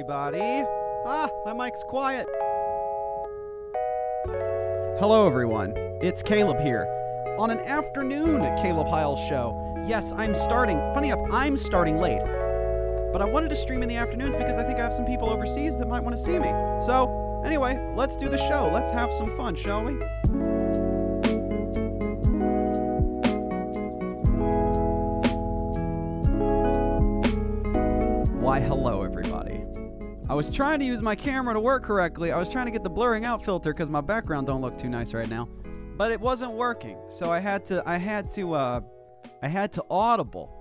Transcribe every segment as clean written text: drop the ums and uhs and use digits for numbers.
everybody. My mic's quiet. Hello, everyone. It's Caleb here on an afternoon Caleb Hyles show. Yes, I'm starting. Funny enough, I'm starting late. But I wanted to stream in the afternoons because I think I have some people overseas that might want to see me. So, anyway, let's do the show. Let's have some fun, shall we? Why, hello, everybody. I was trying to use my camera to work correctly. I was trying to get the blurring out filter because my background don't look too nice right now. But it wasn't working. So I had to audible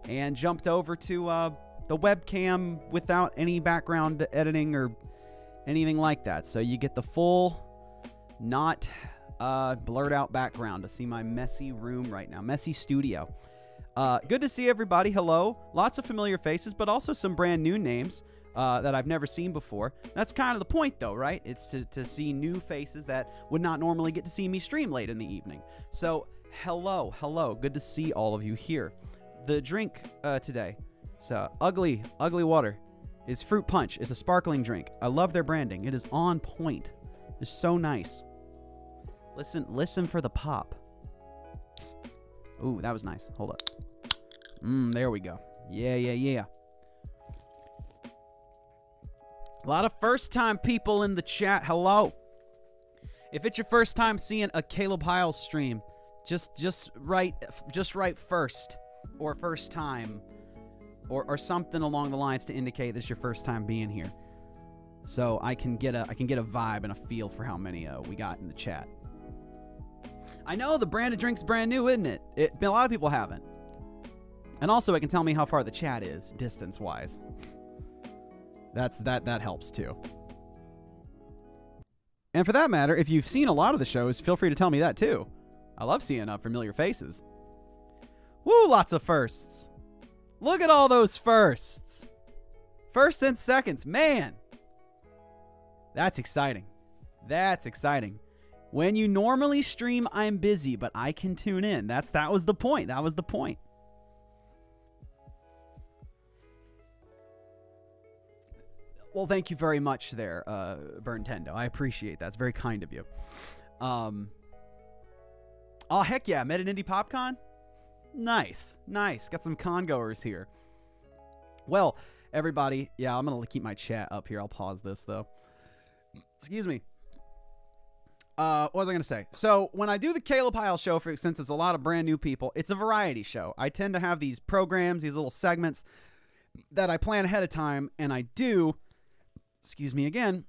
and jumped over to the webcam without any background editing or anything like that. So you get the full, not blurred out background to see my messy room right now. Messy studio. Good to see everybody. Hello. Lots of familiar faces, but also some brand new names that I've never seen before. That's kind of the point, though, right? It's to see new faces that would not normally get to see me stream late in the evening. So, hello. Good to see all of you here. The drink today, it's ugly water, is fruit punch. It's a sparkling drink. I love their branding. It is on point. It's so nice. Listen for the pop. Ooh, that was nice. Hold up. There we go. Yeah. A lot of first-time people in the chat. Hello. If it's your first time seeing a Caleb Hyles stream, just write first or first time or something along the lines to indicate this is your first time being here. So I can get a vibe and a feel for how many we got in the chat. I know the brand of drink's brand new, isn't it? A lot of people haven't. And also it can tell me how far the chat is distance-wise. That helps too. And for that matter, if you've seen a lot of the shows, feel free to tell me that too. I love seeing familiar faces. Woo, lots of firsts. Look at all those firsts. Firsts and seconds, man. That's exciting. When you normally stream, I'm busy, but I can tune in. That was the point. Well, thank you very much there, Burntendo. I appreciate that. It's very kind of you. Oh, heck yeah. Met at Indie PopCon? Nice. Got some con-goers here. Well, everybody. Yeah, I'm going to keep my chat up here. I'll pause this, though. Excuse me. What was I going to say? So, when I do the Caleb Hyles show, since it's a lot of brand new people, it's a variety show. I tend to have these programs, these little segments that I plan ahead of time, and I do... Excuse me again.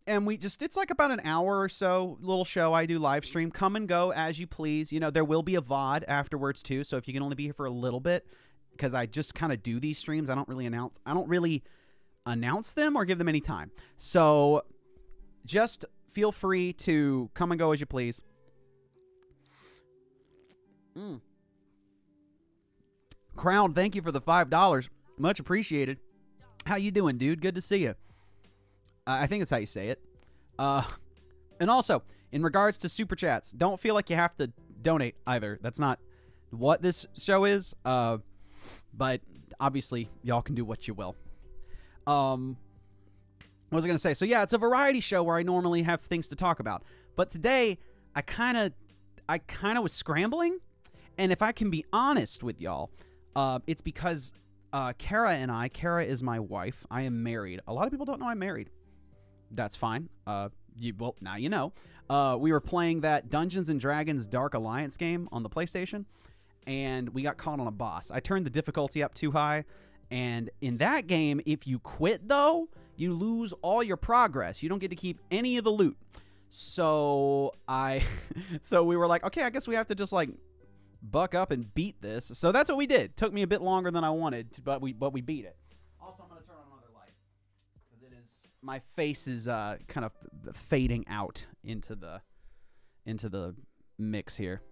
And it's like about an hour or so little show I do live stream. Come and go as you please. You know, there will be a VOD afterwards too. So if you can only be here for a little bit, because I just kind of do these streams. I don't really announce them or give them any time. So just feel free to come and go as you please. Crown, thank you for the $5. Much appreciated. How you doing, dude? Good to see you. I think that's how you say it. And also, in regards to super chats, don't feel like you have to donate either. That's not what this show is. But obviously, y'all can do what you will. What was I going to say? So yeah, it's a variety show where I normally have things to talk about. But today, I kind of was scrambling. And if I can be honest with y'all, it's because Kara is my wife. I am married. A lot of people don't know I'm married. That's fine. Well, now you know. We were playing that Dungeons & Dragons Dark Alliance game on the PlayStation, and we got caught on a boss. I turned the difficulty up too high, and in that game, if you quit, though, you lose all your progress. You don't get to keep any of the loot. So we were like, okay, I guess we have to just, like, buck up and beat this. So that's what we did. Took me a bit longer than I wanted, but we beat it. Also, I'm going to turn on another light because my face is kind of fading out into the mix here.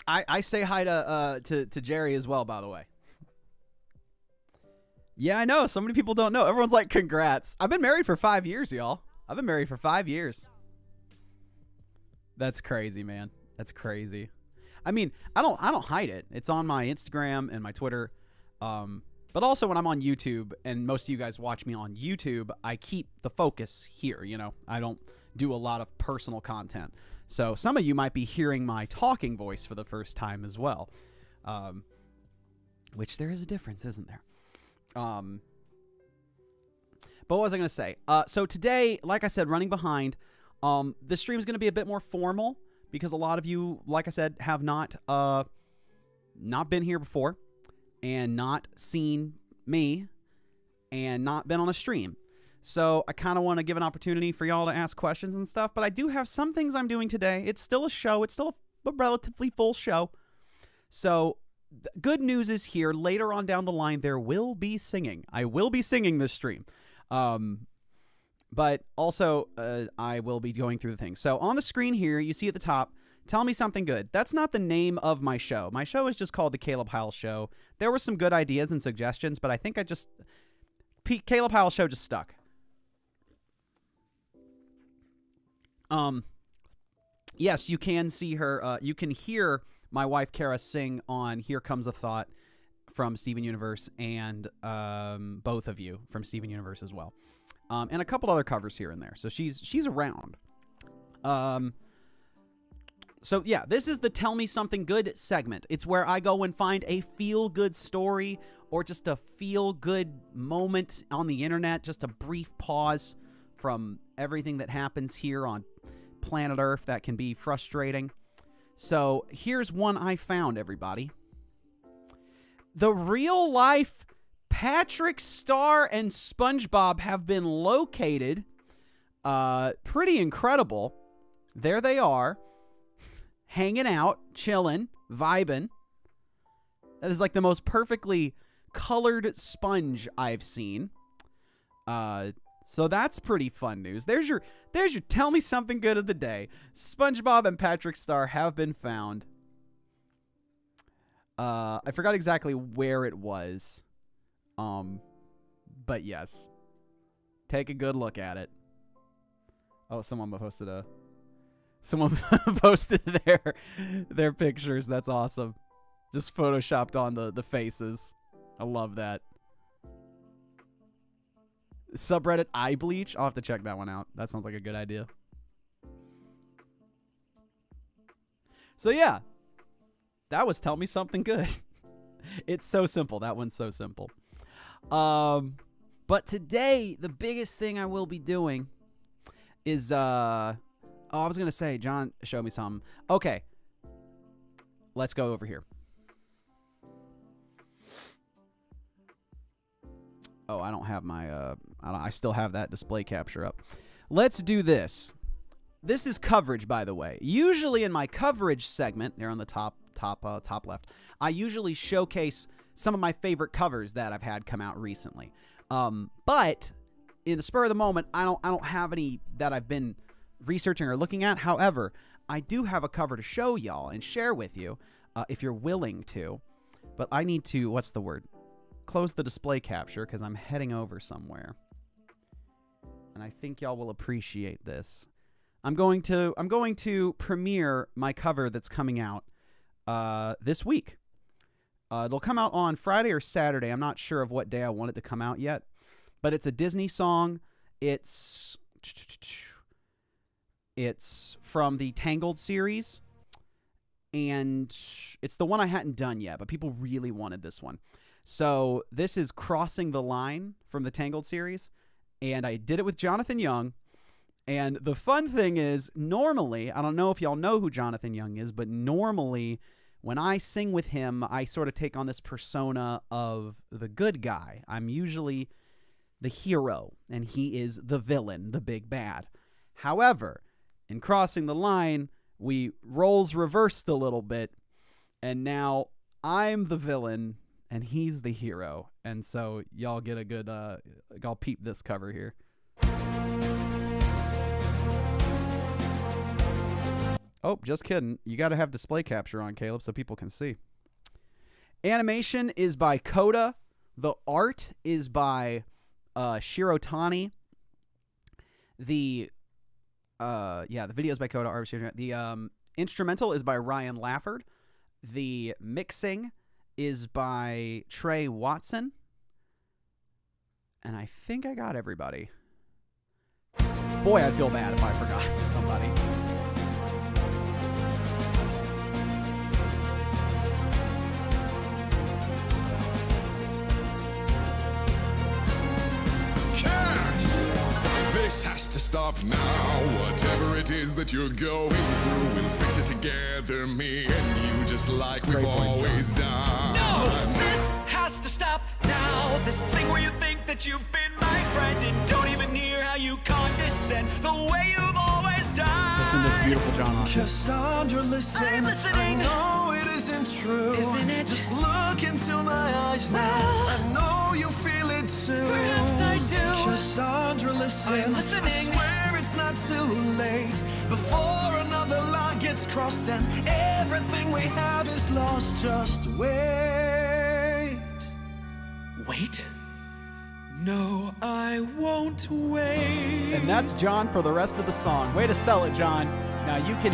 I say hi to Jerry as well, by the way. Yeah, I know. So many people don't know. Everyone's like, congrats. I've been married for 5 years, y'all. I've been married for 5 years. That's crazy, man. That's crazy. I mean, I don't hide it. It's on my Instagram and my Twitter. But also when I'm on YouTube, and most of you guys watch me on YouTube, I keep the focus here. You know, I don't do a lot of personal content. So some of you might be hearing my talking voice for the first time as well. Which there is a difference, isn't there? But what was I going to say? So today, like I said, running behind, this stream is going to be a bit more formal because a lot of you, like I said, have not been here before and not seen me and not been on a stream. So I kind of want to give an opportunity for y'all to ask questions and stuff, but I do have some things I'm doing today. It's still a show. It's still a relatively full show. So good news is here. Later on down the line, there will be singing. I will be singing this stream. But also, I will be going through the things. So on the screen here, you see at the top, Tell Me Something Good. That's not the name of my show. My show is just called The Caleb Hyles Show. There were some good ideas and suggestions, but I think Caleb Hyles Show just stuck. Yes, you can see her. You can hear my wife Kara sing on "Here Comes a Thought" from Steven Universe, and both of you from Steven Universe as well, and a couple other covers here and there. So she's around. So yeah, this is the Tell Me Something Good segment. It's where I go and find a feel-good story or just a feel-good moment on the internet, just a brief pause from everything that happens here on planet Earth that can be frustrating. So here's one I found, everybody. The real-life Patrick Star and SpongeBob have been located. Pretty incredible. There they are, hanging out, chilling, vibing. That is like the most perfectly colored sponge I've seen. So that's pretty fun news. There's your Tell Me Something Good of the day. SpongeBob and Patrick Star have been found. I forgot exactly where it was. But yes. Take a good look at it. Oh, someone posted their pictures. That's awesome. Just photoshopped on the faces. I love that. Subreddit eye bleach. I'll have to check that one out. That sounds like a good idea. So yeah, that was Tell Me Something Good. It's so simple. That one's so simple. But today, the biggest thing I will be doing is I was gonna say, John, show me something. Okay, let's go over here. Oh, I don't have my, I still have that display capture up. Let's do this. This is coverage, by the way. Usually in my coverage segment, there on the top left, I usually showcase some of my favorite covers that I've had come out recently. But in the spur of the moment, I don't have any that I've been researching or looking at. However, I do have a cover to show y'all and share with you, if you're willing to. But I need to, what's the word? Close the display capture because I'm heading over somewhere. And I think y'all will appreciate this. I'm going to premiere my cover that's coming out this week. It'll come out on Friday or Saturday. I'm not sure of what day I want it to come out yet. But it's a Disney song. It's from the Tangled series. And it's the one I hadn't done yet, but people really wanted this one. So this is Crossing the Line from the Tangled series. And I did it with Jonathan Young. And the fun thing is, normally, I don't know if y'all know who Jonathan Young is, but normally when I sing with him, I sort of take on this persona of the good guy. I'm usually the hero, and he is the villain, the big bad. However, in Crossing the Line, roles reversed a little bit, and now I'm the villain, and he's the hero. And so y'all get a good, y'all peep this cover here. Oh, just kidding. You got to have display capture on, Caleb, so people can see. Animation is by Coda. The art is by Shirotani. The video is by Coda. The instrumental is by Ryan Lafford. The mixing is by Trey Watson. And I think I got everybody. Boy, I'd feel bad if I forgot somebody. This has to stop now. Whatever it is that you're going through, we'll fix it together, me and you, just like we've always done. No, this has to stop now. This thing where you think that you've been my friend and don't even hear how you condescend the way you've always done. Listen to this beautiful John Austin. Cassandra, listen. I'm listening. I know it isn't true. Isn't it? Just look into my eyes now. I know you feel it too. Perhaps I do. Cassandra, listen. I'm listening. I swear it's not too late. Before another line gets crossed and everything we have is lost. Just wait. Wait? No, I won't wait. And that's John for the rest of the song. Way to sell it, John. Now you can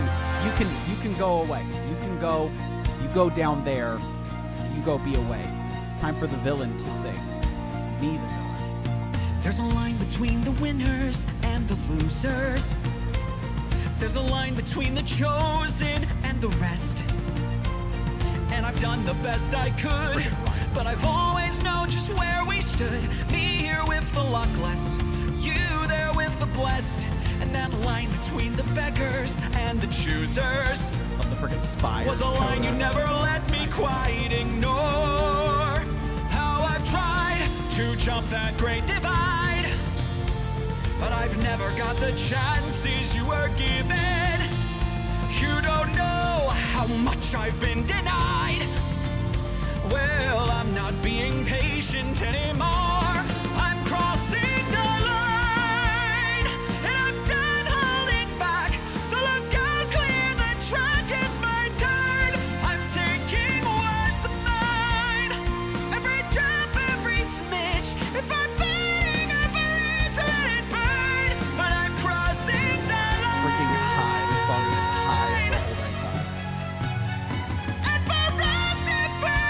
go away. You go down there. You go be away. It's time for the villain to sing. Be the villain. There's a line between the winners and the losers. There's a line between the chosen and the rest. And I've done the best I could, but I've always known just where we stood. Me here with the luckless, you there with the blessed. And that line between the beggars and the choosers Of the freaking spires. was a line you never let me quite ignore. How I've tried to jump that great divide, but I've never got the chances you were given. You don't know how much I've been denied. Well, I'm not being patient anymore. I'm crossing the line, and I'm done holding back. So look out, clear the track, it's my turn. I'm taking what's mine. Every drop, every smidge. If I'm burning a bridge, let it burn. But I'm crossing the line. Freaking high. This song is high the whole dang time. And for us, if we're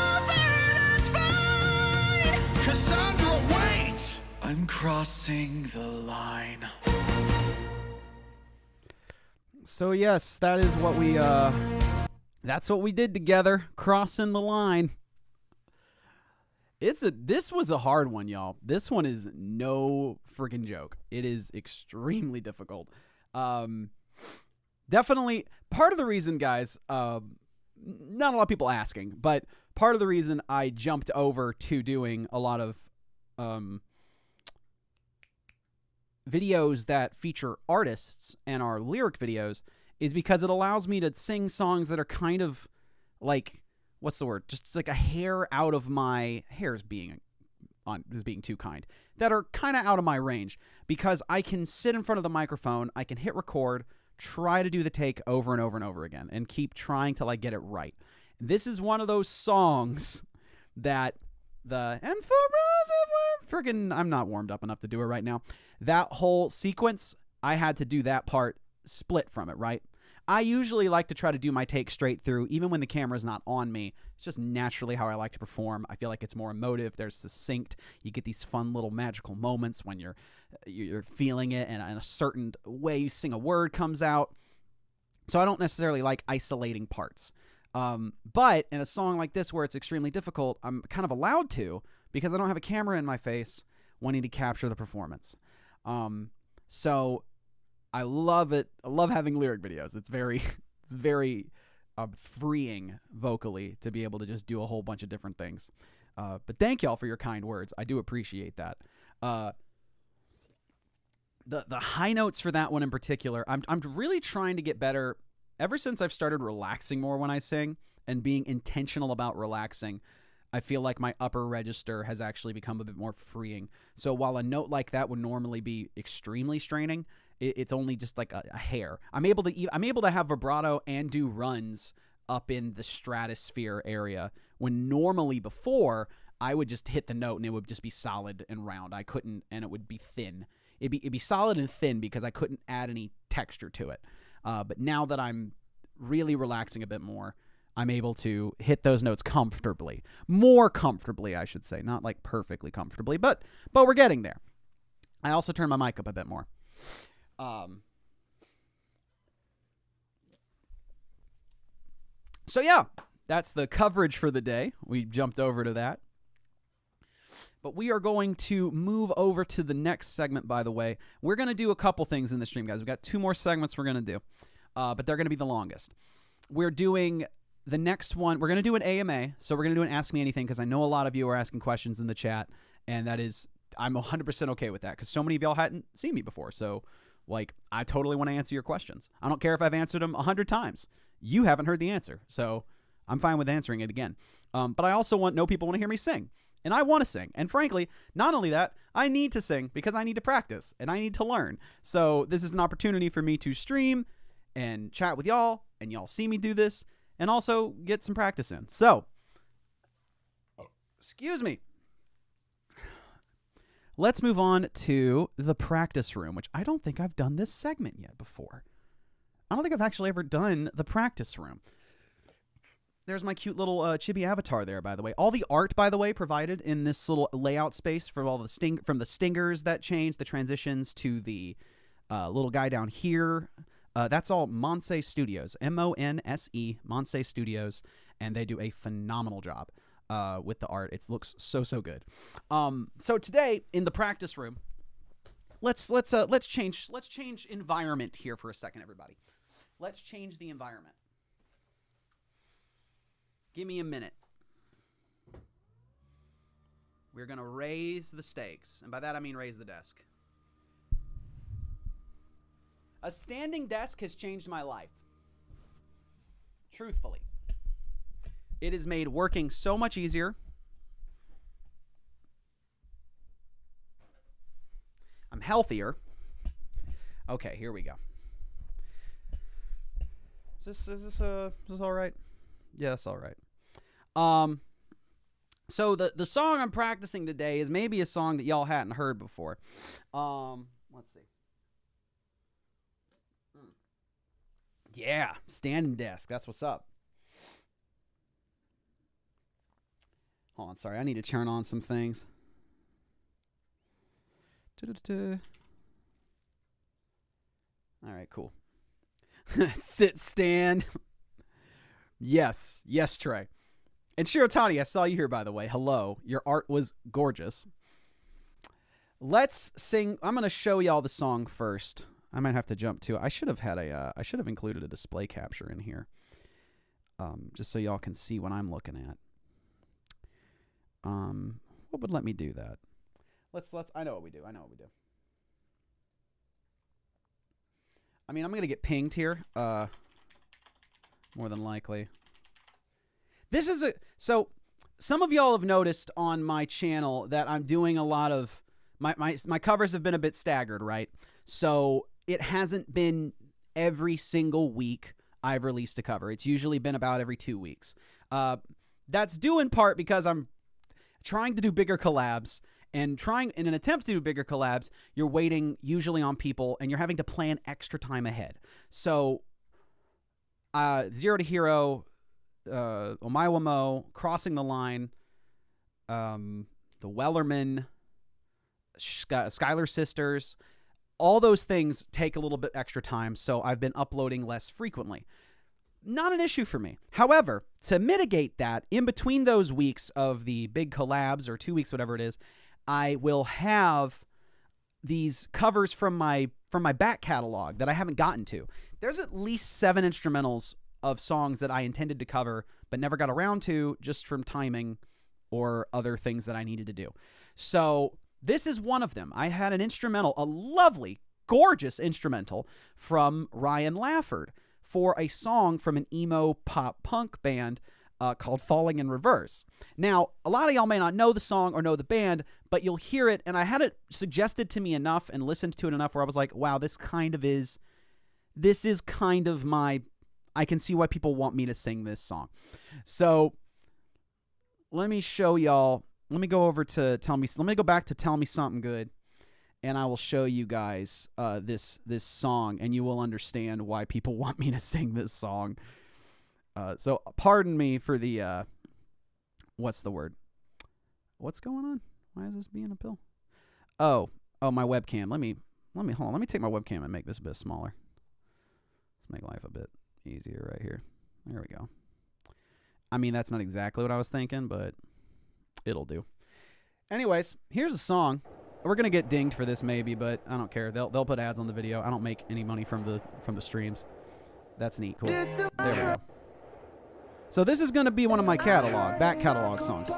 over, that's fine. Cassandra, wait! I'm crossing the line. So yes, that is what we that's what we did together, crossing the line. This was a hard one, y'all. This one is no freaking joke. It is extremely difficult. Definitely part of the reason, guys, not a lot of people asking, but part of the reason I jumped over to doing a lot of videos that feature artists and are lyric videos is because it allows me to sing songs that are kind of like, what's the word? Just like a hair out of my hair is being too kind. That are kind of out of my range because I can sit in front of the microphone, I can hit record, try to do the take over and over and over again and keep trying till I get it right. This is one of those songs that and for us if we're friggin' I'm not warmed up enough to do it right now. That whole sequence, I had to do that part split from it, right? I usually like to try to do my take straight through, even when the camera's not on me. It's just naturally how I like to perform. I feel like it's more emotive. There's succinct. You get these fun little magical moments when you're feeling it, and in a certain way you sing a word comes out. So I don't necessarily like isolating parts. But in a song like this where it's extremely difficult, I'm kind of allowed to because I don't have a camera in my face wanting to capture the performance. So I love it. I love having lyric videos. It's very freeing vocally to be able to just do a whole bunch of different things. But thank y'all for your kind words. I do appreciate that. The high notes for that one in particular, I'm really trying to get better. Ever since I've started relaxing more when I sing and being intentional about relaxing, I feel like my upper register has actually become a bit more freeing. So while a note like that would normally be extremely straining, it's only just like a hair. I'm able to have vibrato and do runs up in the stratosphere area when normally before I would just hit the note and it would just be solid and round. I couldn't, and it would be thin. It'd be solid and thin because I couldn't add any texture to it. But now that I'm really relaxing a bit more, I'm able to hit those notes comfortably. More comfortably, I should say. Not like perfectly comfortably, but we're getting there. I also turn my mic up a bit more. So yeah, that's the coverage for the day. We jumped over to that. But we are going to move over to the next segment, by the way. We're going to do a couple things in the stream, guys. We've got 2 more segments we're going to do, but they're going to be the longest. We're doing the next one. We're going to do an AMA, so we're going to do an Ask Me Anything, because I know a lot of you are asking questions in the chat, and that is, I'm 100% okay with that, because so many of y'all hadn't seen me before. So, like, I totally want to answer your questions. I don't care if I've answered them 100 times. You haven't heard the answer, so I'm fine with answering it again. But I also know people want to hear me sing. And I want to sing. And frankly, not only that, I need to sing because I need to practice and I need to learn. So this is an opportunity for me to stream and chat with y'all, and y'all see me do this, and also get some practice in. So, excuse me. Let's move on to the practice room, which I don't think I've done this segment yet before. I don't think I've actually ever done the practice room. There's my cute little chibi avatar there, by the way. All the art, by the way, provided in this little layout space for all the from the stingers that change, the transitions to the little guy down here. That's all Monse Studios, M-O-N-S-E, Monse Studios, and they do a phenomenal job with the art. It looks so good. So today in the practice room, let's change environment here for a second, everybody. Let's change the environment. Give me a minute. We're going to raise the stakes. And by that, I mean raise the desk. A standing desk has changed my life. Truthfully. It has made working so much easier. I'm healthier. Okay, here we go. Is this all right? Yeah, that's all right. So the song I'm practicing today is maybe a song that y'all hadn't heard before. Let's see. Yeah, standing desk. That's what's up. Hold on, sorry. I need to turn on some things. All right, cool. Sit, stand. Yes, Trey. And Shirotani, I saw you here, by the way. Hello. Your art was gorgeous. Let's sing. I'm going to show y'all the song first. I might have to jump to it. I should have included a display capture in here. Just so y'all can see what I'm looking at. What would let me do that? I know what we do. I mean, I'm going to get pinged here. More than likely. This is so some of y'all have noticed on my channel that I'm doing a lot of my covers have been a bit staggered, right? So it hasn't been every single week I've released a cover. It's usually been about every 2 weeks. That's due in part because I'm trying to do bigger collabs, and trying in an attempt to do bigger collabs, you're waiting usually on people and you're having to plan extra time ahead. So Zero to Hero, Omaiwamo, Crossing the Line, the Wellerman, Skylar Sisters, all those things take a little bit extra time, so I've been uploading less frequently. Not an issue for me. However, to mitigate that, in between those weeks of the big collabs, or 2 weeks, whatever it is, I will have these covers from my back catalog that I haven't gotten to. There's at least 7 instrumentals of songs that I intended to cover but never got around to, just from timing or other things that I needed to do. So this is one of them. I had an instrumental, a lovely, gorgeous instrumental from Ryan Lafford for a song from an emo pop punk band called Falling in Reverse. Now, a lot of y'all may not know the song or know the band, but you'll hear it, and I had it suggested to me enough and listened to it enough where I was like, wow, this is kind of my, I can see why people want me to sing this song. So let me show y'all, let me go back to Tell Me Something Good, and I will show you guys this song, and you will understand why people want me to sing this song. So pardon me for the what's the word? What's going on? Why is this being a pill? Oh, my webcam. Let me hold on. Let me take my webcam and make this a bit smaller. Let's make life a bit easier right here. There we go. I mean, that's not exactly what I was thinking, but it'll do. Anyways, here's a song. We're gonna get dinged for this maybe, but I don't care. They'll put ads on the video. I don't make any money from the streams. That's neat. Cool. There we go. So this is gonna be one of my back catalog songs.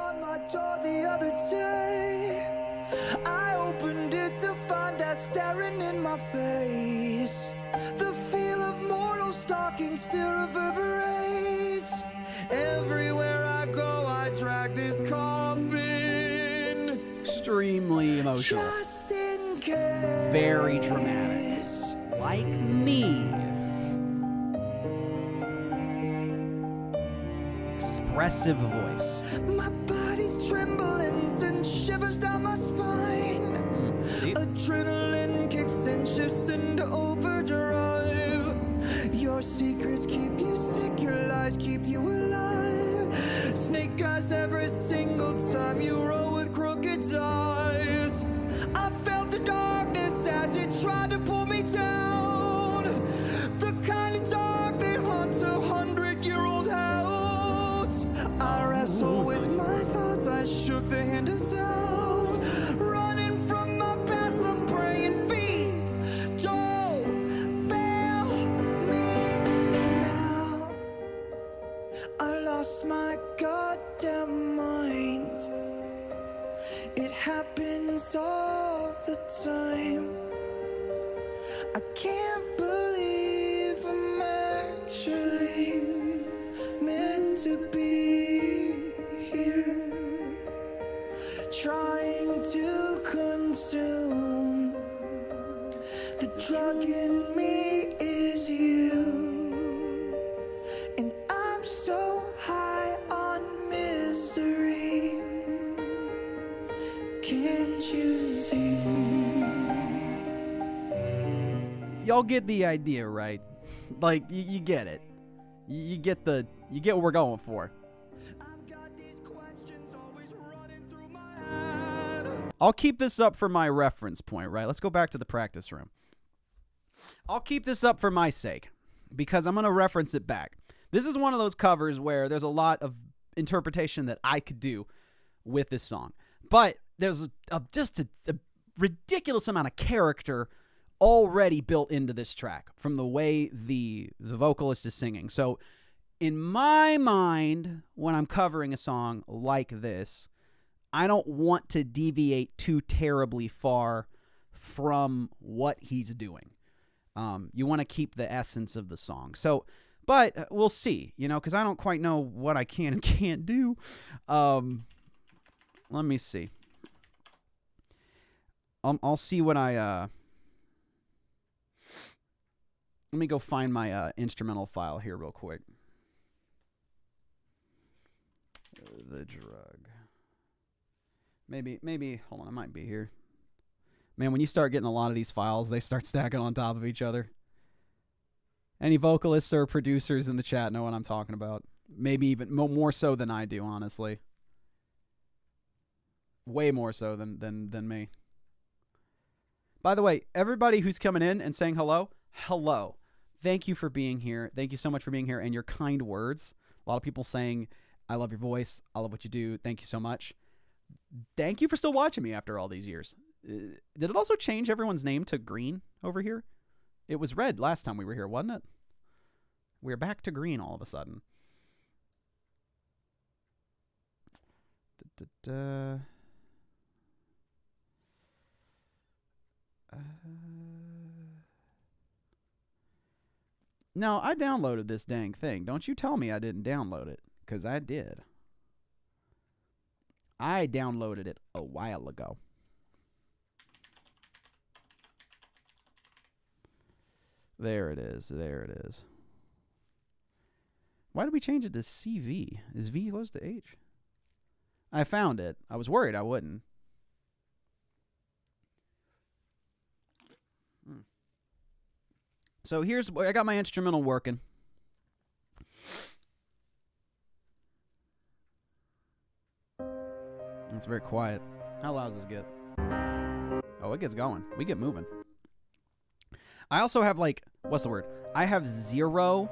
I opened it to find that staring in my face. The feel of mortal stalking still reverberates. Everywhere I go, I drag this coffin. Extremely emotional. Just in case. Very dramatic. Like me. Expressive voice. My body's trembling and shivers down my spine. Adrenaline kicks and shifts into overdrive. Your secrets keep you sick, your lies keep you alive. Snake eyes every single time you roll with crooked eyes. I felt the darkness as it tried to pull me down. The kind of dark that haunts 100-year-old house. I wrestle with my thoughts, I shook the hand of doubt. Running from my past, I'm praying feet. Don't fail me now. I lost my goddamn mind. It happens all the time. I can't believe I'm actually meant to be here, trying to consume. The drug in me is you, and I'm so high on misery. Can't you see? Y'all get the idea, right? Like you get it. You get what we're going for. I've got these questions always running through my head. I'll keep this up for my reference point, right? Let's go back to the practice room. I'll keep this up for my sake because I'm going to reference it back. This is one of those covers where there's a lot of interpretation that I could do with this song. But there's just a ridiculous amount of character already built into this track from the way the vocalist is singing. So in my mind, when I'm covering a song like this, I don't want to deviate too terribly far from what he's doing. You want to keep the essence of the song. So, but we'll see, because I don't quite know what I can and can't do. Let me see. I'll see what I... Let me go find my instrumental file here real quick. The drug. Maybe, hold on, it might be here. Man, when you start getting a lot of these files, they start stacking on top of each other. Any vocalists or producers in the chat know what I'm talking about. Maybe even more so than I do, honestly. Way more so than me. By the way, everybody who's coming in and saying hello, hello. Thank you for being here. Thank you so much for being here and your kind words. A lot of people saying, I love your voice. I love what you do. Thank you so much. Thank you for still watching me after all these years. Did it also change everyone's name to green over here? It was red last time we were here, wasn't it? We're back to green all of a sudden. No, I downloaded this dang thing. Don't you tell me I didn't download it, because I did. I downloaded it a while ago. There it is. There it is. Why did we change it to CV? Is V close to H? I found it. I was worried I wouldn't. So I got my instrumental working. It's very quiet. How loud does this get? Oh, it gets going. We get moving. I also have, like, what's the word? I have zero,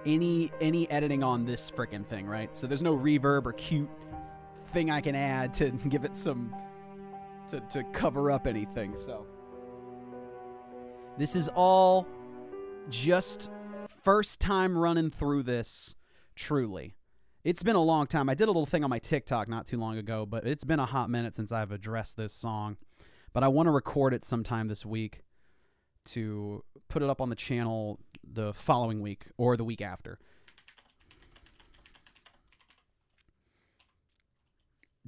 any editing on this frickin' thing, right? So there's no reverb or cute thing I can add to give it some, to cover up anything, so. This is all just first time running through this, truly. It's been a long time. I did a little thing on my TikTok not too long ago, but it's been a hot minute since I've addressed this song. But I want to record it sometime this week to put it up on the channel the following week or the week after.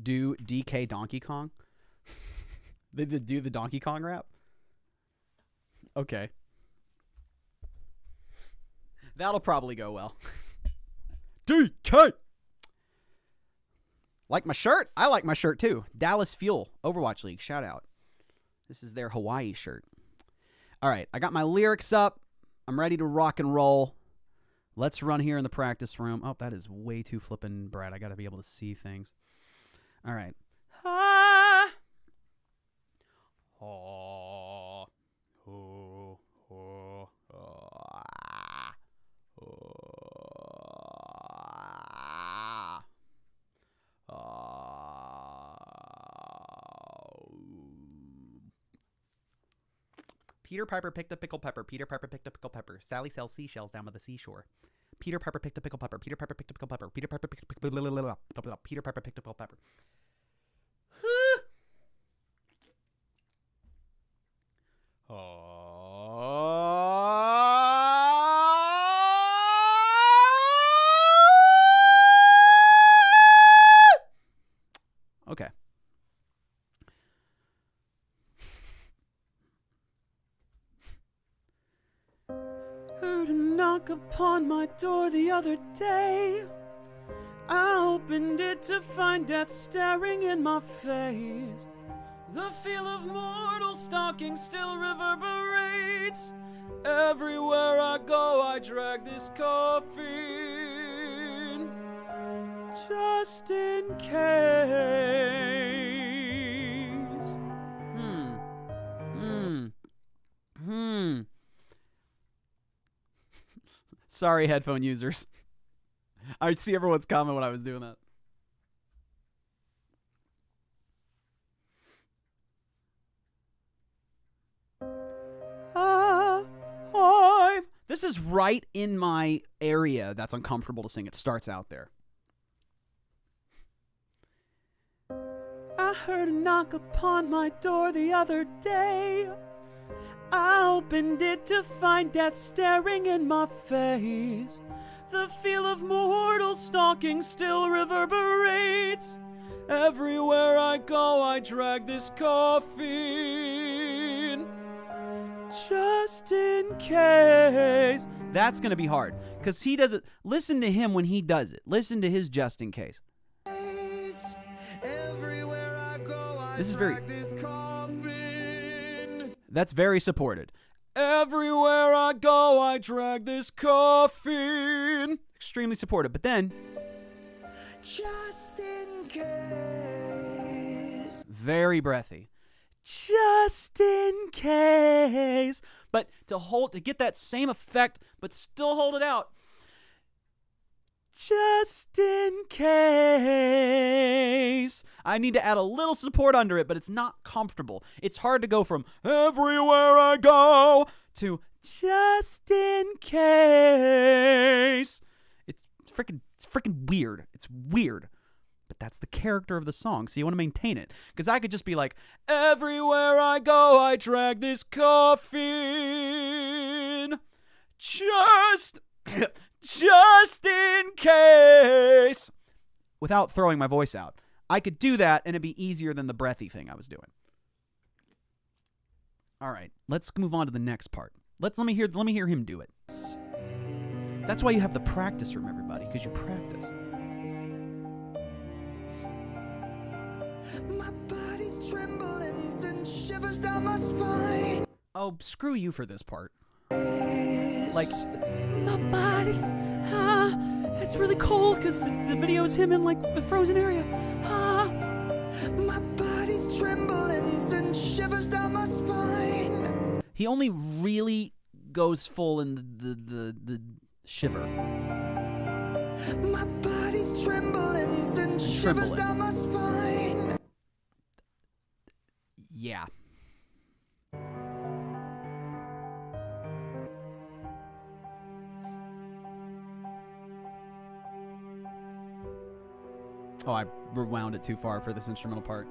Do DK Donkey Kong? They did do the Donkey Kong rap? Okay. That'll probably go well. DK! Like my shirt? I like my shirt too. Dallas Fuel, Overwatch League, shout out. This is their Hawaii shirt. All right, I got my lyrics up. I'm ready to rock and roll. Let's run here in the practice room. Oh, that is way too flippin' bright. I got to be able to see things. All right. Ah. Oh. Oh. Oh. Oh. Peter Piper picked a pickle pepper. Peter Piper picked a pickle pepper. Sally sells seashells down by the seashore. Peter Piper picked a pickle pepper. Peter Piper picked a pickle pepper. Peter Piper picked a pickle pepper. Peter Piper picked a pickle pepper. Okay. Heard a knock upon my door the other day. I opened it to find death staring in my face. The feel of mortal stalking still reverberates. Everywhere I go, I drag this coffin, just in case. Sorry, headphone users. I see everyone's comment when I was doing that. This is right in my area that's uncomfortable to sing. It starts out there. I heard a knock upon my door the other day. I opened it to find death staring in my face. The feel of mortal stalking still reverberates. Everywhere I go, I drag this coffin, just in case. That's going to be hard, because he does it. Listen to him when he does it. Listen to his just in case. This is very... That's very supported. Everywhere I go, I drag this coffin. Extremely supported. But then... just in case. Very breathy. Just in case. But to get that same effect, but still hold it out. Just in case. I need to add a little support under it, but it's not comfortable. It's hard to go from everywhere I go to just in case. It's freaking weird. It's weird. But that's the character of the song, so you want to maintain it. Because I could just be like, everywhere I go, I drag this coffin. Just in case. Without throwing my voice out. I could do that, and it'd be easier than the breathy thing I was doing. All right, let's move on to the next part. Let me hear him do it. That's why you have the practice room, everybody, because you practice. My body's trembling and shivers down my spine. Oh, screw you for this part. Like, my body's, it's it's really cold because the video is him in like a frozen area. Ah. My body's trembling and shivers down my spine. He only really goes full in the shiver. My body's trembling and shivers down my spine. Yeah. Oh, I rewound it too far for this instrumental part.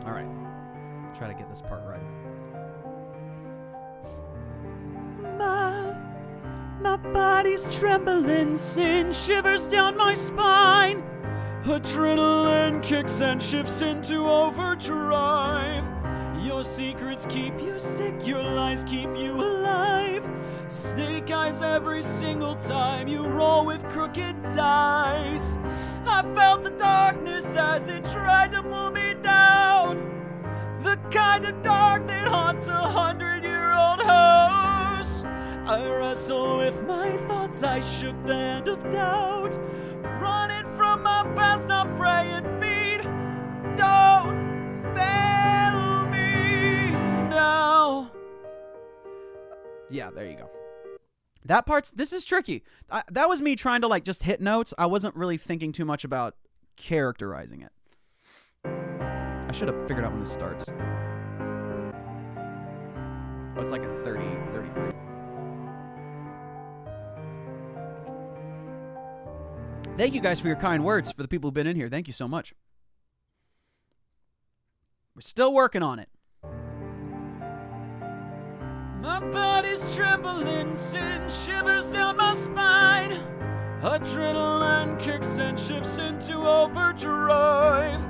All right. Try to get this part right. My body's trembling, sin shivers down my spine. Adrenaline kicks and shifts into overdrive. Your secrets keep you sick, your lies keep you alive. Snake eyes every single time you roll with crooked dice. I felt the darkness as it tried to pull me down. The kind of dark that haunts 100-year-old house. I wrestle with my thoughts, I shook the hand of doubt. Running from my past, I'm praying feet. Don't fail me now. Yeah, there you go. That part's, this is tricky. That was me trying to like just hit notes. I wasn't really thinking too much about characterizing it. I should have figured out when this starts. Oh, it's like a 33. Thank you guys for your kind words for the people who've been in here. Thank you so much. We're still working on it. My body's trembling, sin shivers down my spine. Adrenaline kicks and shifts into overdrive.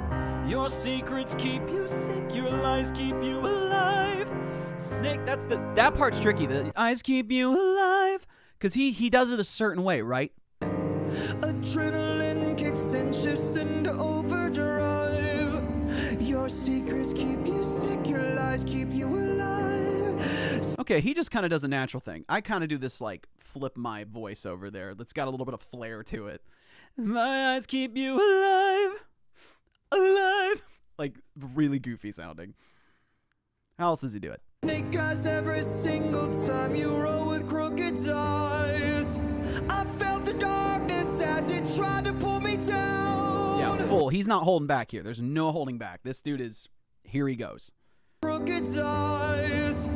Your secrets keep you sick, your lies keep you alive. Snake, that part's tricky. The eyes keep you alive. Because he does it a certain way, right? Adrenaline kicks and shifts into overdrive. Your secrets keep you sick, your lies keep you alive. Okay, he just kind of does a natural thing. I kind of do this, like, flip my voice over there. That's got a little bit of flair to it. My eyes keep you alive. Alive. Like, really goofy sounding. How else does he do it? Snake eyes every single time you roll with crooked eyes. I felt the darkness as it tried to pull me down. Yeah, full. He's not holding back here. There's no holding back. This dude is, here he goes. Crooked eyes.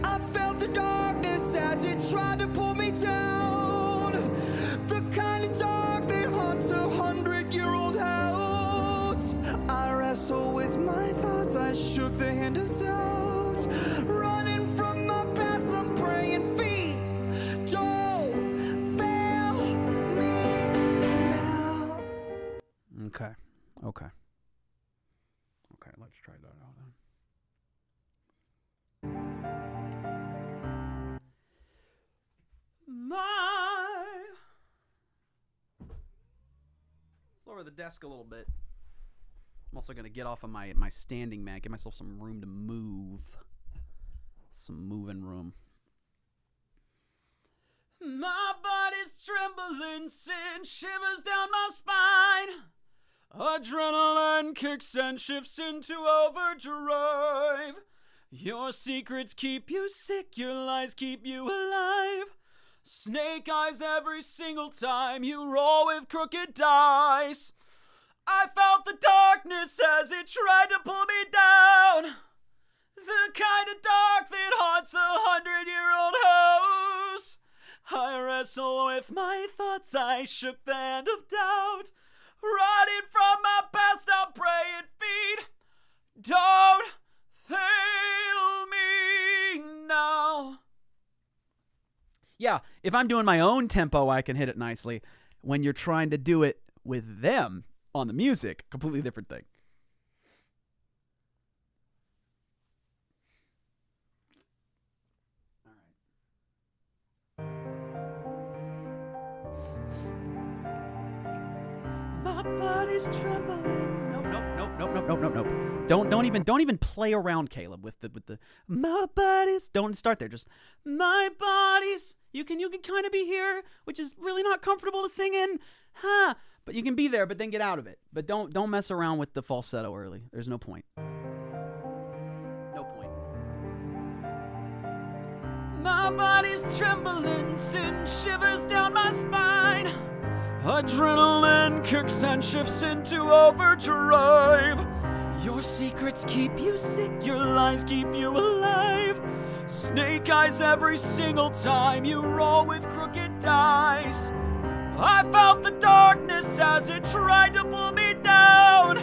I felt the darkness as it tried to pull me down. The kind of dark that haunts 100-year-old house. I wrestle with my thoughts. I shook the hand of doubt. Running from my past, I'm praying feet. Don't fail me now. Okay. Okay, let's try that out then. Let's lower the desk a little bit. I'm also going to get off of my standing mat, give myself some room to move. Some moving room. My body's trembling, sin shivers down my spine. Adrenaline kicks and shifts into overdrive. Your secrets keep you sick, your lies keep you alive. Snake eyes every single time you roll with crooked dice. I felt the darkness as it tried to pull me down. The kind of dark that haunts 100-year-old house. I wrestle with my thoughts, I shook the hand of doubt. Running from my past, I'm praying feet. Don't fail me now. Yeah, if I'm doing my own tempo, I can hit it nicely. When you're trying to do it with them on the music, completely different thing. My body's trembling. Nope. Nope. Don't even play around, Caleb, with the my bodies. Don't start there. Just my bodies. You can kind of be here, which is really not comfortable to sing in, huh? But you can be there, but then get out of it. But don't mess around with the falsetto early. There's no point. No point. My body's trembling, send shivers down my spine. Adrenaline kicks and shifts into overdrive. Your secrets keep you sick, your lies keep you alive. Snake eyes every single time you roll with crooked dice. I felt the darkness as it tried to pull me down.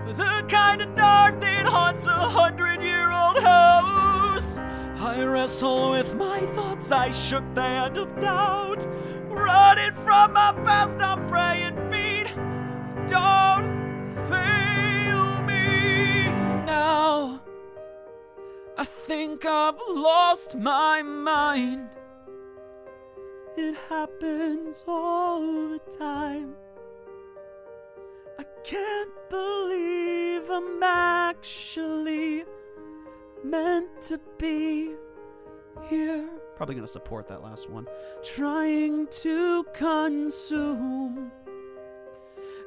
The kind of dark that haunts 100-year-old house. I wrestle with my thoughts, I shook the hand of doubt. Running from my past, I'm praying, feet, don't fail me now. I think I've lost my mind. It happens all the time. I can't believe I'm actually meant to be here. Probably gonna support that last one. Trying to consume.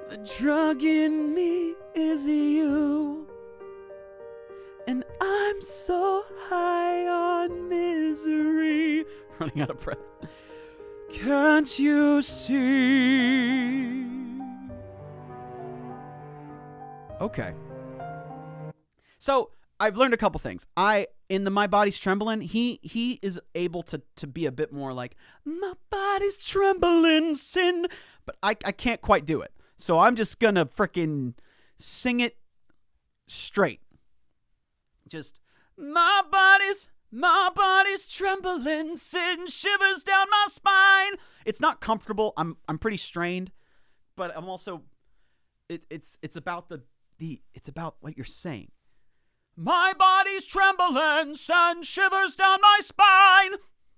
The drug in me is you. And I'm so high on misery. Running out of breath. Can't you see? Okay. So I've learned a couple things. In the My Body's Trembling, he is able to be a bit more like, my body's trembling, sin. But I can't quite do it. So I'm just gonna frickin' sing it straight. Just, my body's trembling, sin shivers down my spine. It's not comfortable. I'm pretty strained, but I'm also it's about it's about what you're saying. My body's trembling, sun shivers down my spine.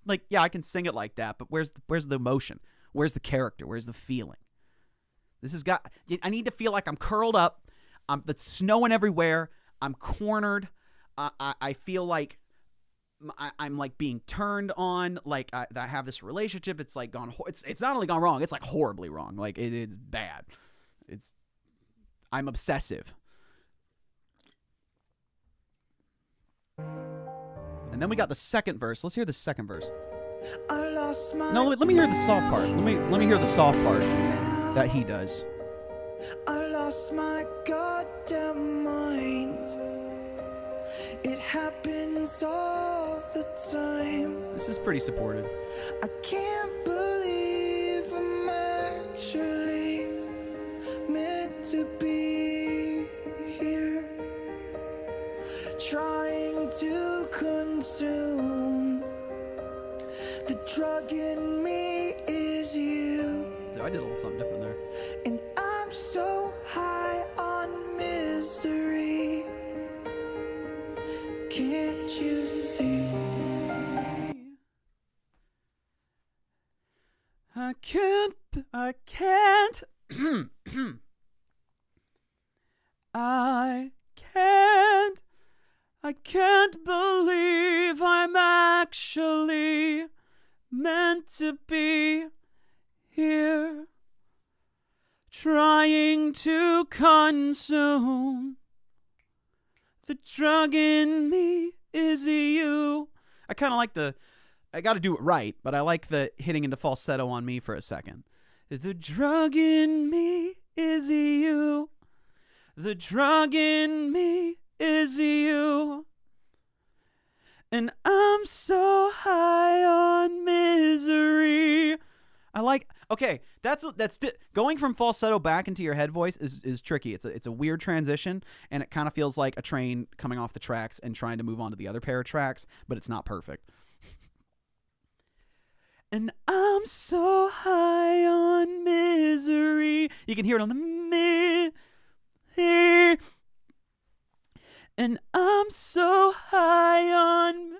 Like, yeah, I can sing it like that, but where's the emotion? Where's the character? Where's the feeling? I need to feel like I'm curled up. It's snowing everywhere. I'm cornered. I feel like I'm like being turned on. Like I have this relationship. It's like gone. It's not only gone wrong. It's like horribly wrong. Like it's bad. I'm obsessive. And then we got the second verse. Let's hear the second verse. I lost my No, let me hear the soft part. Let me hear the soft part that he does. I lost my goddamn mind. It happens all the time. This is pretty supported. I can't believe I'm actually meant to be here. Trying to consume. The drug in me is you. So I did a little something different there. And I'm so high on misery. Can't you see? I can't I can't believe I'm actually meant to be here. Trying to consume. The drug in me is you. I kind of like I got to do it right, but I like the hitting into falsetto on me for a second. The drug in me is you. The drug in me is you. And I'm so high on misery. Okay, going from falsetto back into your head voice is tricky. It's a weird transition, and it kind of feels like a train coming off the tracks and trying to move on to the other pair of tracks, but it's not perfect. And I'm so high on misery. You can hear it on the and I'm so high on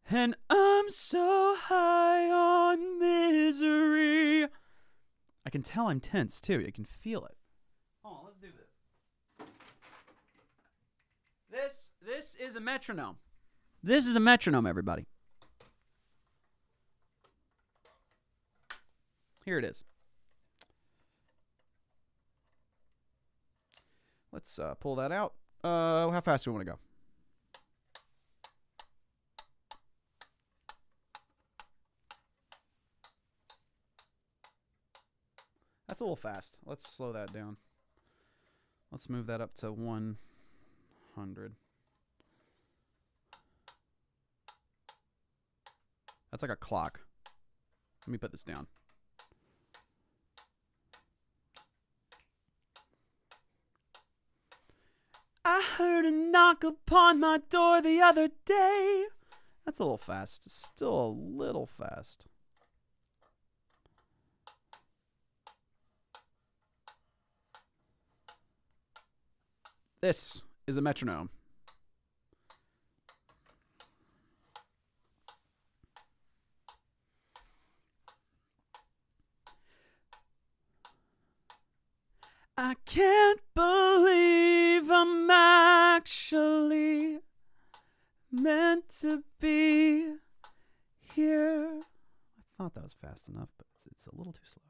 and I'm so high on misery. I can tell I'm tense too. You can feel it. Oh, This is a metronome. This is a metronome, everybody. Here it is. Let's pull that out. How fast do we want to go? That's a little fast. Let's slow that down. Let's move that up to 100. That's like a clock. Let me put this down. I heard a knock upon my door the other day. That's a little fast. Still a little fast. This is a metronome. I can't believe I'm actually meant to be here. I thought that was fast enough, but it's a little too slow.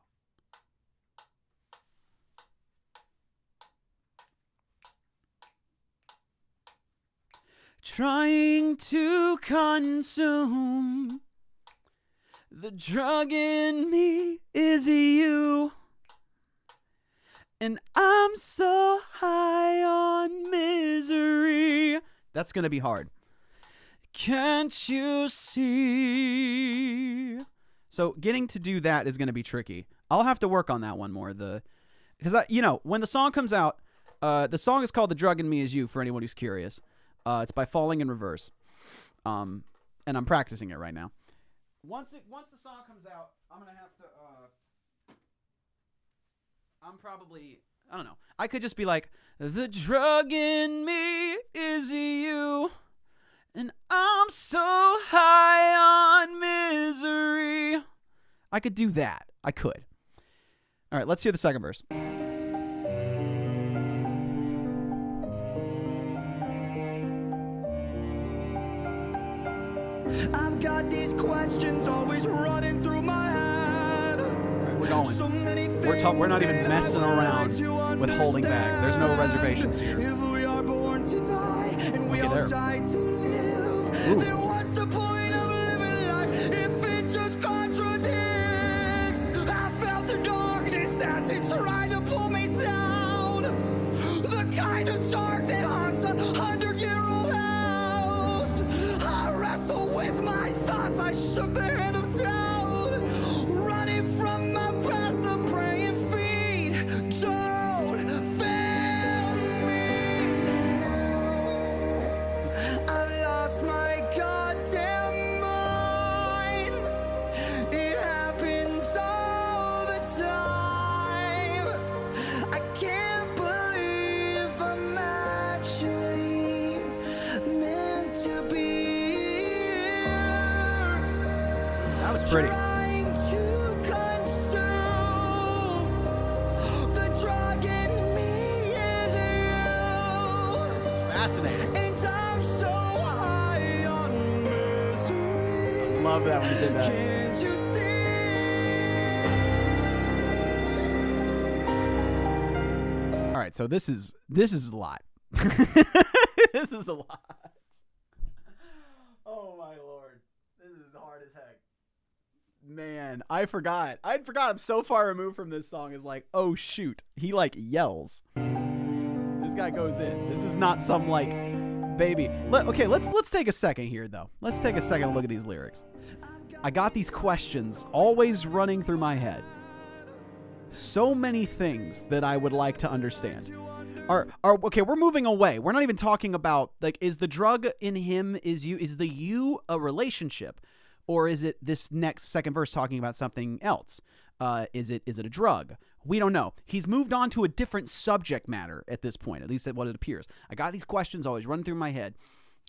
Trying to consume the drug in me is you. And I'm so high on misery. That's going to be hard. Can't you see? So getting to do that is going to be tricky. I'll have to work on that one more. Because, when the song comes out, the song is called The Drug in Me Is You, for anyone who's curious. It's by Falling in Reverse. And I'm practicing it right now. Once the song comes out, I'm going to have to... I don't know. I could just be like, the drug in me is you, and I'm so high on misery. I could do that. I could. All right, let's hear the second verse. I've got these questions always running through my head. We're going. So many We're not even messing around with holding back. There's no reservations here. If we are born to die and we all die to live, Ooh. then what's the point of living life if it just contradicts? I felt the darkness as it tried to pull me down. The kind of dark that haunts 100-year-old house. I wrestle with my thoughts. I shook the hand of doubt. Running from my past, I'm praying feet don't fail me now. I've lost my goddamn mind. It happens all the time. I can't believe I'm actually meant to be here. That was pretty. Trying to consume the drug in me is you. Fascinating. And I'm so high on misery. Love that when you did that. Can't you see? All right, so this is a lot. This is a lot. Oh my lord, this is hard as heck. Man, I forgot. I'm so far removed from this song. Is like, oh shoot, he like yells. This guy goes in. This is not some like baby. Okay, let's take a second here though. Let's take a second and look at these lyrics. I got these questions always running through my head. So many things that I would like to understand. Okay, we're moving away. We're not even talking about like, is the drug in him is the you a relationship, or is it this next second verse talking about something else? Is it a drug? We don't know. He's moved on to a different subject matter at this point, at least at what it appears. I got these questions always running through my head.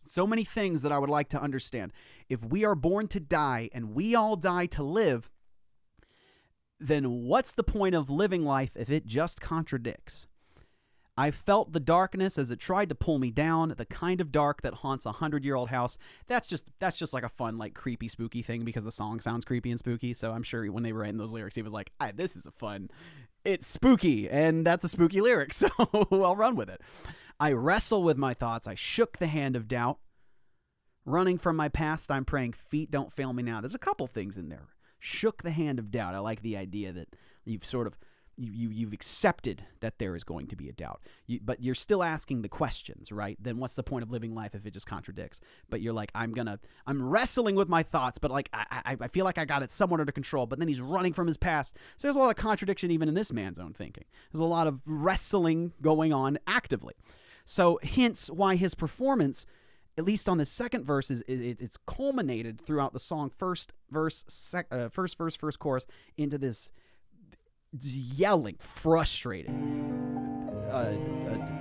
So many things that I would like to understand. If we are born to die and we all die to live, then what's the point of living life if it just contradicts? I felt the darkness as it tried to pull me down, the kind of dark that haunts a 100-year-old house. That's just like a fun, like, creepy, spooky thing because the song sounds creepy and spooky. So I'm sure when they were writing those lyrics, he was like, this is a fun, it's spooky, and that's a spooky lyric, so I'll run with it. I wrestle with my thoughts. I shook the hand of doubt. Running from my past, I'm praying feet don't fail me now. There's a couple things in there. Shook the hand of doubt. I like the idea that you've sort of you've accepted that there is going to be a doubt, but you're still asking the questions, right? Then what's the point of living life if it just contradicts? But you're like, I'm wrestling with my thoughts, but like I feel like I got it somewhat under control. But then he's running from his past. So there's a lot of contradiction even in this man's own thinking. There's a lot of wrestling going on actively. So hence why his performance, at least on the second verse, it's culminated throughout the song, first chorus, into this yelling, frustrated,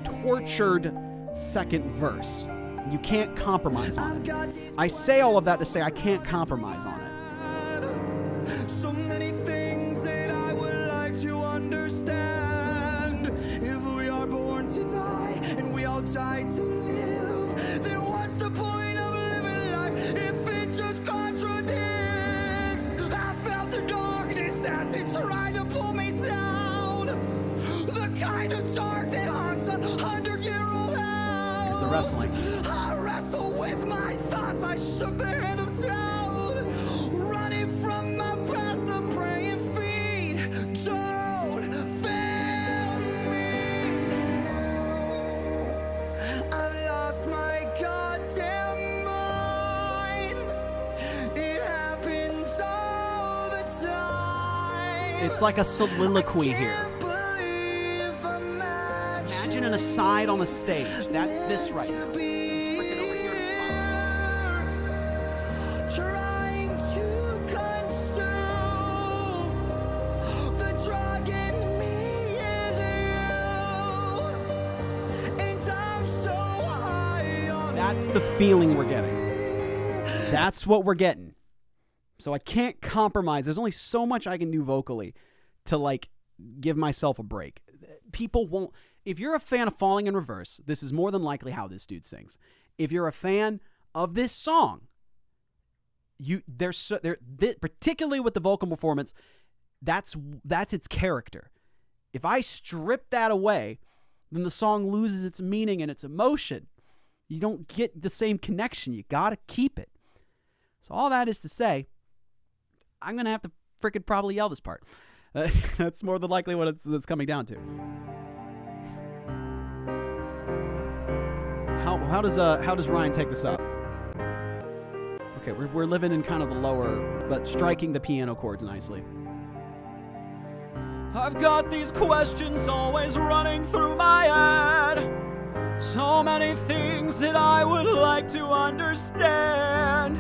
tortured second verse. You can't compromise on it. I say all of that to say I can't compromise on it. So many things that I would like to understand. If we are born to die and we all die to live, then what's the point of living life if it just contradicts? I felt the darkness as it tried to pull me down. The kind of dark that haunts a 100-year-old house. Here's the wrestling. I wrestle with my thoughts. I shook the hand of doubt. Running from my past, I'm praying feet don't fail me. I've lost my goddamn mind. It happens all the time. It's like a soliloquy here. Imagine an aside on a stage. That's this right now. It's freaking over here to spot. Trying to consume the drug in me is you, and I'm so high on. That's the feeling we're getting. That's what we're getting. So I can't compromise. There's only so much I can do vocally to like give myself a break. People won't. If you're a fan of Falling in Reverse, this is more than likely how this dude sings. If you're a fan of this song, particularly with the vocal performance, that's its character. If I strip that away, then the song loses its meaning and its emotion. You don't get the same connection. You got to keep it. So all that is to say, I'm going to have to freaking probably yell this part. That's more than likely what it's coming down to. How does Ryan take this up? Okay, we're living in kind of the lower, but striking the piano chords nicely. I've got these questions always running through my head. So many things that I would like to understand.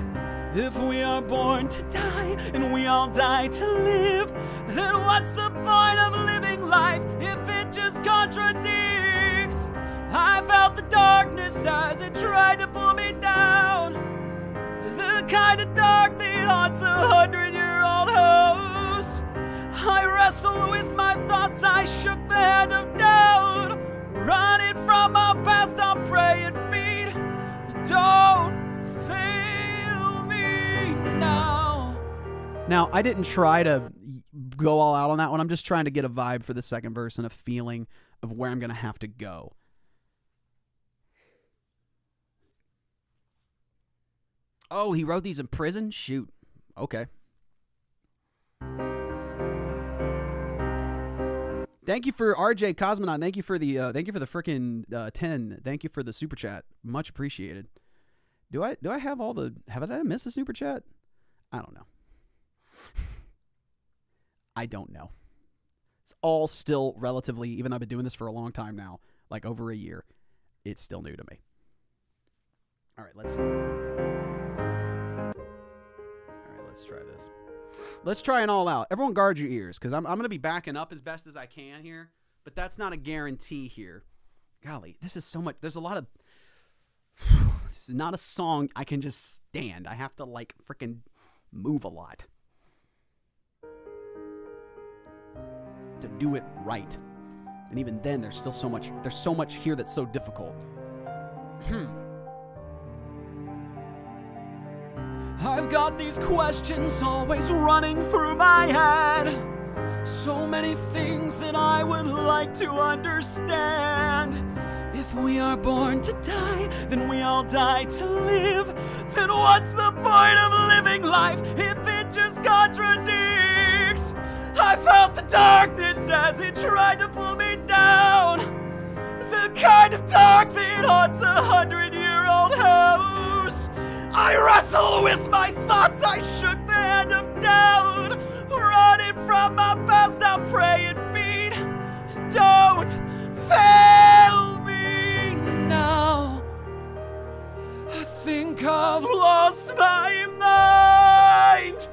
If we are born to die and we all die to live, then what's the point of living life if it just contradicts? I felt the darkness as it tried to pull me down. The kind of dark that haunts a 100-year-old house. I wrestle with my thoughts, I shook the hand of doubt. Running from my past, I'm praying feet don't fail me now. Now, I didn't try to go all out on that one. I'm just trying to get a vibe for the second verse and a feeling of where I'm going to have to go. Oh, he wrote these in prison? Shoot. Okay. Thank you for RJ Cosmonaut. Thank you for the freaking 10. Thank you for the super chat. Much appreciated. Do I have all the? Have I missed a super chat? I don't know. I don't know. It's all still relatively, even though I've been doing this for a long time now, like over a year, it's still new to me. All right, let's try this. Let's try an all out. Everyone guard your ears, because I'm going to be backing up as best as I can here, but that's not a guarantee here. Golly, this is so much. There's a lot of... This is not a song I can just stand. I have to, like, freaking move a lot to do it right. And even then, there's still so much here that's so difficult. I've got these questions always running through my head. So many things that I would like to understand. If we are born to die, then we all die to live. Then what's the point of living life if it just contradicts? I felt the darkness as it tried to pull me down. The kind of dark that haunts a 100-year-old house. I wrestle with my thoughts, I shook the hand of doubt. Running from my past, I'm praying feet. Don't fail me now. I think I've lost my mind.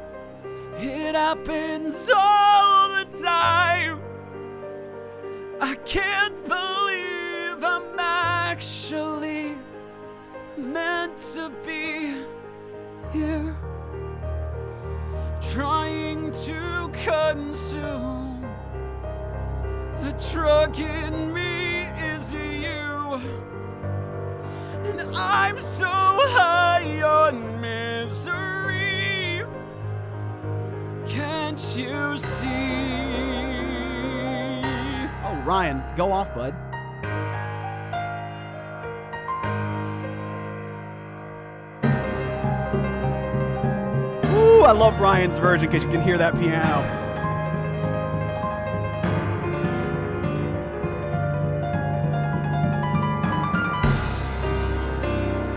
It happens all the time. I can't believe I'm actually meant to be here, trying to consume. The drug in me is you, and I'm so high on misery. Can't you see? Oh, Ryan, go off, bud. Ooh, I love Ryan's version because you can hear that piano.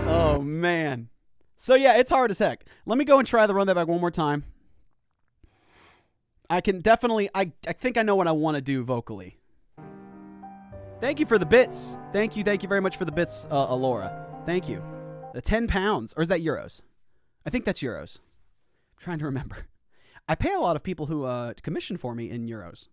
Oh, man. So, yeah, it's hard as heck. Let me go and try the run that back one more time. I can definitely, I think I know what I want to do vocally. Thank you for the bits. Thank you very much for the bits, Alora. Thank you. The 10 pounds, or is that euros? I think that's euros. I'm trying to remember. I pay a lot of people who commission for me in euros.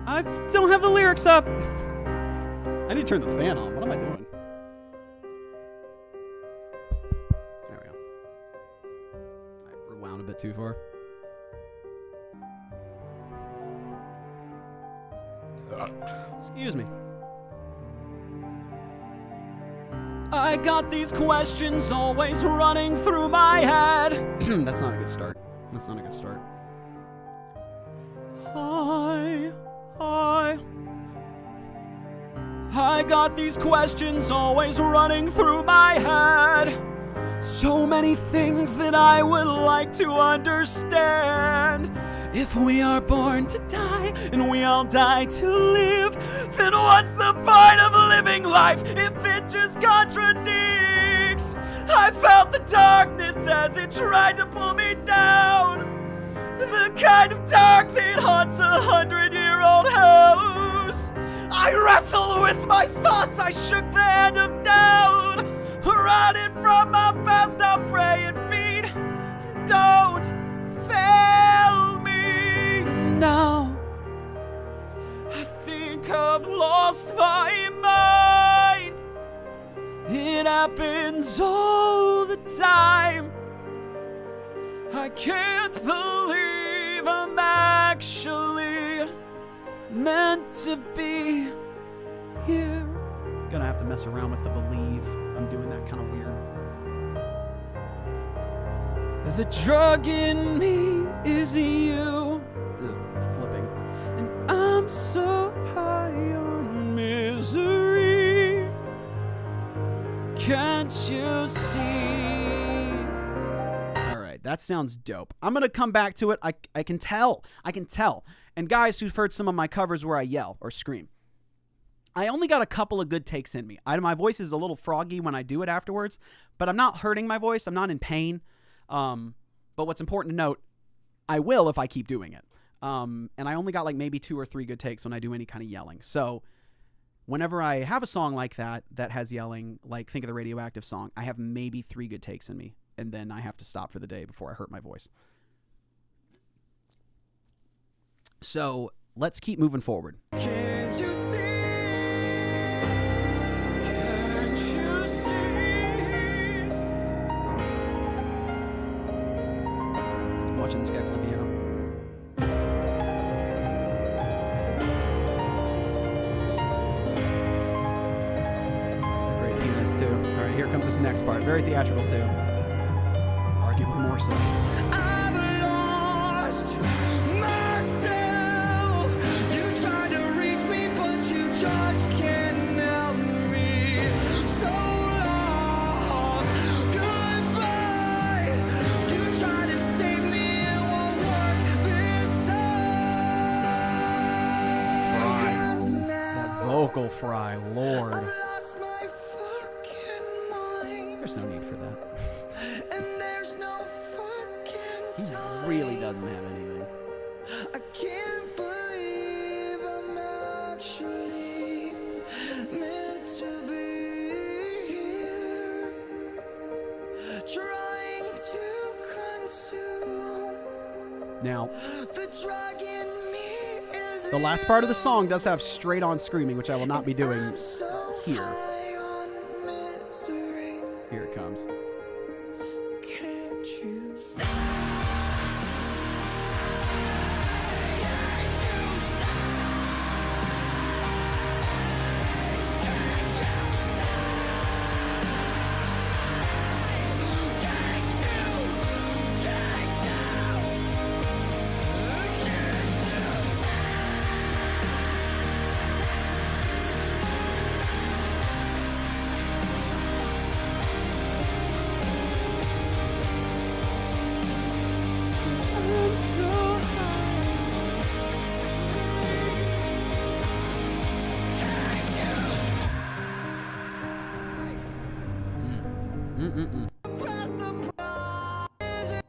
I don't have the lyrics up. I need to turn the fan on. What am I doing? There we go. I rewound a bit too far. Excuse me. I got these questions always running through my head. That's not a good start. That's not a good start. I got these questions always running through my head. So many things that I would like to understand. If we are born to die and we all die to live, then what's the point of living life if it just contradicts? I felt the darkness as it tried to pull me down. The kind of dark that haunts a 100-year-old house. I wrestle with my thoughts, I shook the hand of doubt. Running from my past, I'm praying feet. Don't fail me now. I think I've lost my mind. It happens all the time. I can't believe I'm actually meant to be here. Gonna have to mess around with the believe. I'm doing that kind of weird. The drug in me is you, Flipping. and I'm so high on misery. Can't you see? All right, that sounds dope. I'm gonna come back to it. I can tell. And guys who've heard some of my covers where I yell or scream, I only got a couple of good takes in me. My voice is a little froggy when I do it afterwards, but I'm not hurting my voice. I'm not in pain. But what's important to note, I will if I keep doing it. And I only got like maybe 2 or 3 good takes when I do any kind of yelling. So whenever I have a song like that has yelling, like think of the Radioactive song, I have maybe 3 good takes in me, and then I have to stop for the day before I hurt my voice. So let's keep moving forward. Can't you see? Can't you see? this guy play piano. He's a great pianist too. All right, here comes this next part. Very theatrical too. Arguably more so. I've lost myself. You tried to reach me, but you just can't help me. So long, goodbye. You tried to save me, it won't work this time. 'Cause now Vocal fry, Lord. I've lost my fucking mind. There's no need for that. And there's no fucking He time. really doesn't have anything. I can't believe I'm actually meant to be here, trying to consume Now, the drug in me. Is the last part of the song does have straight on screaming, which I will not be doing I'm so here. high on misery. Here it comes. Can't you stop?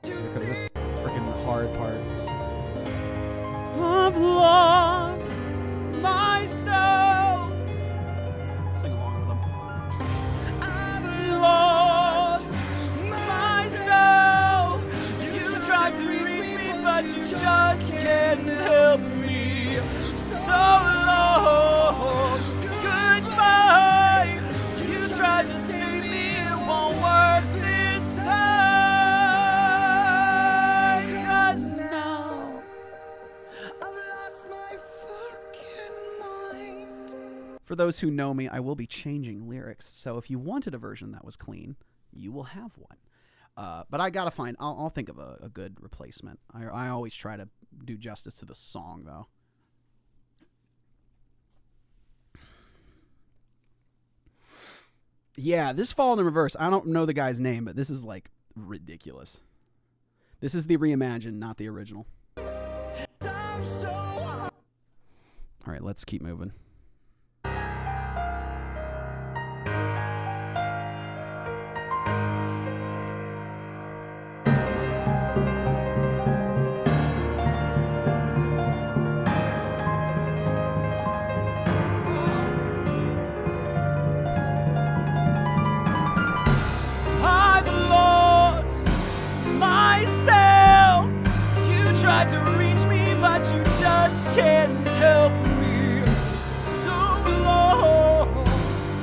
Here comes this freaking hard part. I've lost myself. Sing along with them. I've Lost myself. You tried to reach me, but you just can't help me. So long, goodbye. You tried to save me, it won't work this time. 'Cause now I've lost my fucking mind. for those who know me, I will be changing lyrics. So if you wanted a version that was clean, you will have one. But I gotta find. I'll think of a good replacement. I always try to do justice to the song, though. Yeah, this Fallen in Reverse. I don't know the guy's name, but this is like ridiculous. This is the reimagined, not the original. I'm so high. All right, let's keep moving. I've lost myself. You tried to reach me, but you just can't help me. So long,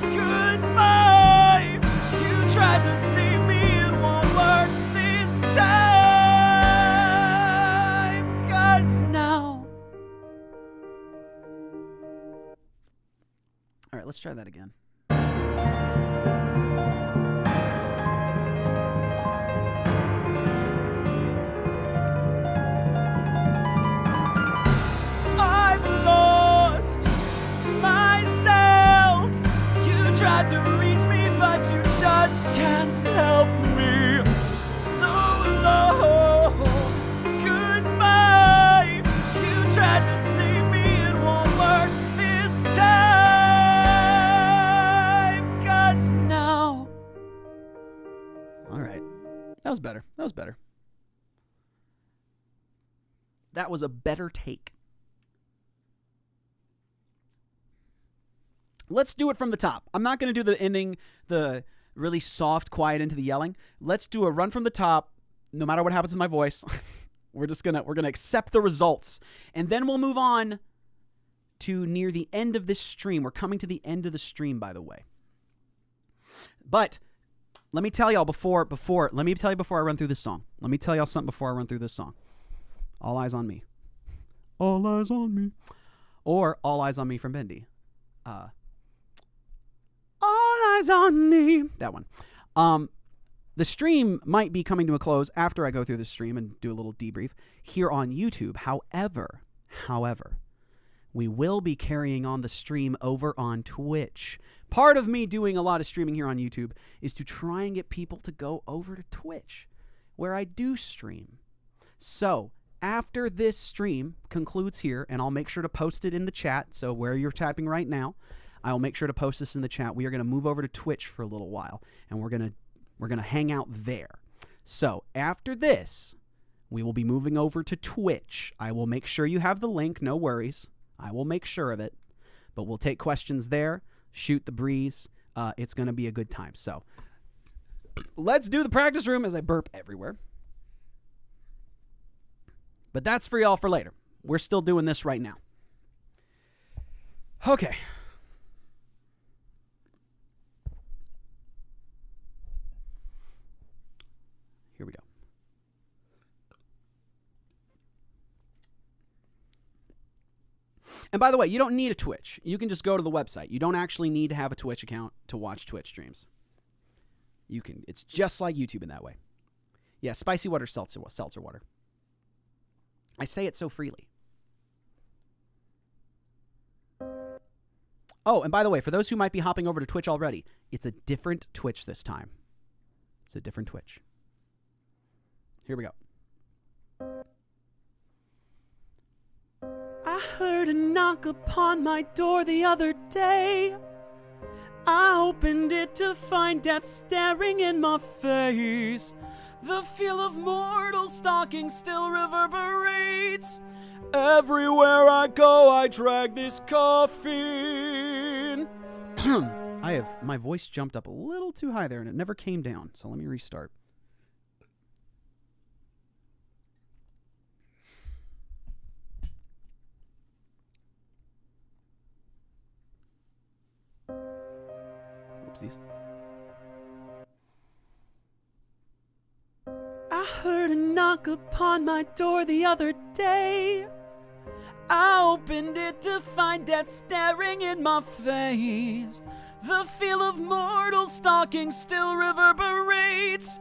goodbye. You tried to save me, it won't work this time. 'Cause now. All right, let's try that again. I've lost myself. You tried to reach me, but you just can't help me. So long, goodbye. You tried to save me, it won't work this time. 'Cause now. All right, that was better. That was better. That was a better take. Let's do it from the top. I'm not going to do the ending, the really soft, quiet into the yelling. Let's do a run from the top, no matter what happens to my voice. we're gonna accept the results, and then we'll move on to near the end of this stream. We're coming to the end of the stream, by the way. But let me tell y'all before I run through this song. Let me tell y'all something before I run through this song. All eyes on me. All eyes on me. Or all eyes on me from Bendy. All eyes on me. That one. The stream might be coming to a close after I go through the stream and do a little debrief here on YouTube. However, we will be carrying on the stream over on Twitch. Part of me doing a lot of streaming here on YouTube is to try and get people to go over to Twitch, where I do stream. So, after this stream concludes here, and I'll make sure to post it in the chat, so where you're tapping right now, I'll make sure to post this in the chat. We are going to move over to Twitch for a little while, and we're going to hang out there. So, after this, we will be moving over to Twitch. I will make sure you have the link, no worries. I will make sure of it. But we'll take questions there, shoot the breeze. It's going to be a good time. So, let's do the practice room as I burp everywhere. But that's for y'all for later. We're still doing this right now. Okay. Here we go. And by the way, you don't need a Twitch. You can just go to the website. You don't actually need to have a Twitch account to watch Twitch streams. You can. It's just like YouTube in that way. Yeah, spicy water, seltzer water. I say it so freely. Oh, and by the way, for those who might be hopping over to Twitch already, it's a different Twitch this time. It's a different Twitch. Here we go. I heard a knock upon my door the other day. I opened it to find death staring in my face. The feel of mortal stalking still reverberates. Everywhere I go, I drag this coffin. My voice jumped up a little too high there, and it never came down. So let me restart. Oopsies. I heard a knock upon my door the other day. I opened it to find death staring in my face. The feel of mortal stalking still reverberates.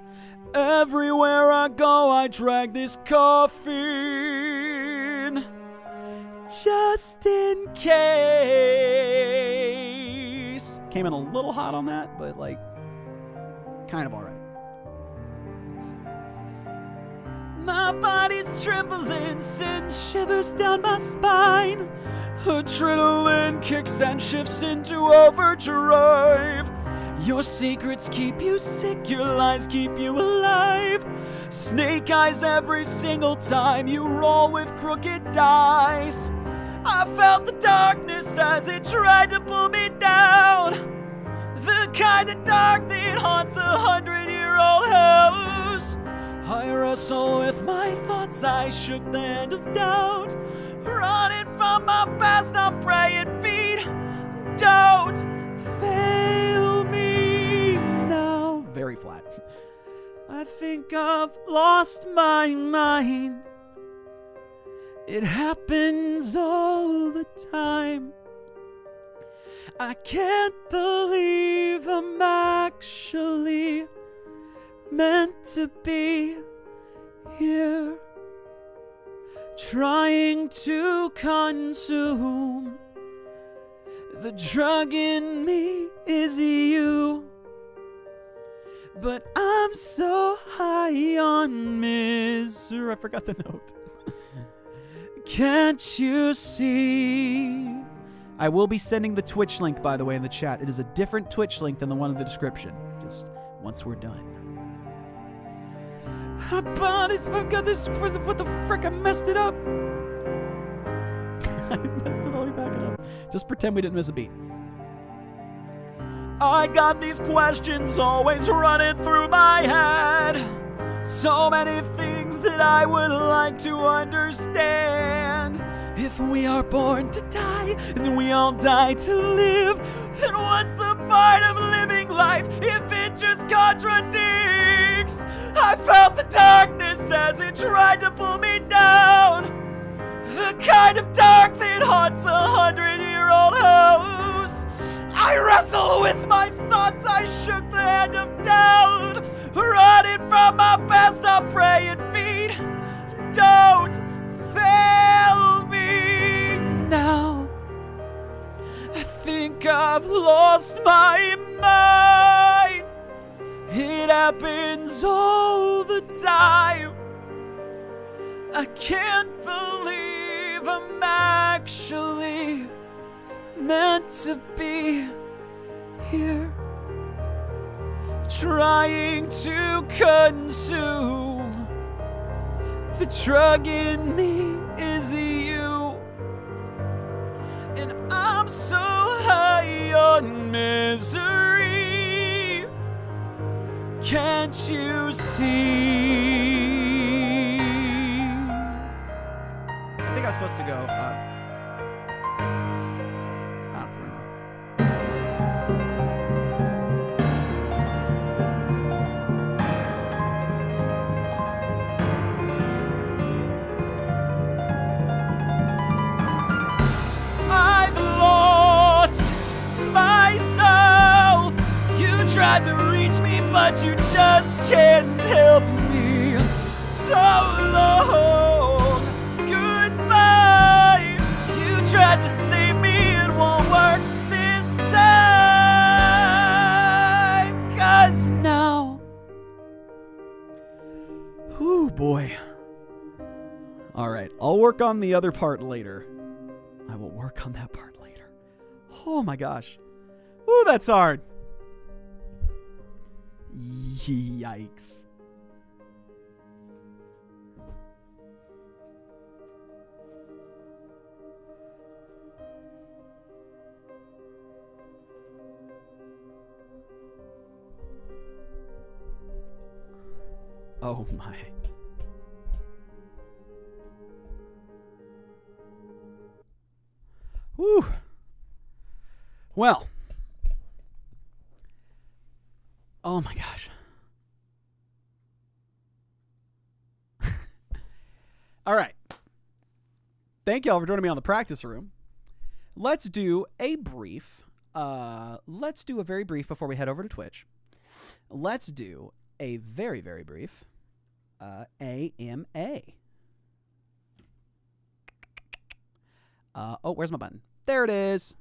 Everywhere I go, I drag this coffin. Just in case. Came in a little hot on that, but like, kind of alright. My body's trembling, sends shivers down my spine. Adrenaline kicks and shifts into overdrive. Your secrets keep you sick, your lies keep you alive. Snake eyes every single time you roll with crooked dice. I felt the darkness as it tried to pull me down. The kind of dark that haunts 100-year-old house. I wrestle with my thoughts, I shook the hand of doubt. Running from my past, I'm praying feet. Don't fail me now. Very flat. I think I've lost my mind. It happens all the time. I can't believe I'm actually meant to be here, trying to consume. The drug in me is you, but I'm so high on misery. I forgot the note. Can't you see? I will be sending the Twitch link, by the way, in the chat. It is a different Twitch link than the one in the description. Just once we're done. My body's got this. What the frick? I messed it up. I messed it all. Let me back it up. Just pretend we didn't miss a beat. I got these questions always running through my head. So many things that I would like to understand. If we are born to die, and then we all die to live, then what's the point of living life if it just contradicts? weeks. I felt the darkness as it tried to pull me down. The kind of dark that haunts 100-year-old house. I wrestle with my thoughts, I shook the hand of doubt. Running from my best, I'm praying feet. Don't fail me now. I think I've lost my mind. It happens all the time. I can't believe I'm actually meant to be here, trying to consume. The drug in me is you, and I'm so high on misery. Can't you see? I think I was supposed to go. I don't remember. I've lost myself. You tried to reach me, but you just can't help me. So long, goodbye. You tried to save me, it won't work this time. 'Cause now, Whew, boy. All right, I'll work on the other part later. I will work on that part later. Oh my gosh. Ooh, that's hard. Yikes. Oh my. Whew. Well. Oh my gosh. All right. Thank y'all for joining me on the practice room. Let's do a very brief before we head over to Twitch. Let's do a very, very brief AMA. Oh, where's my button? There it is.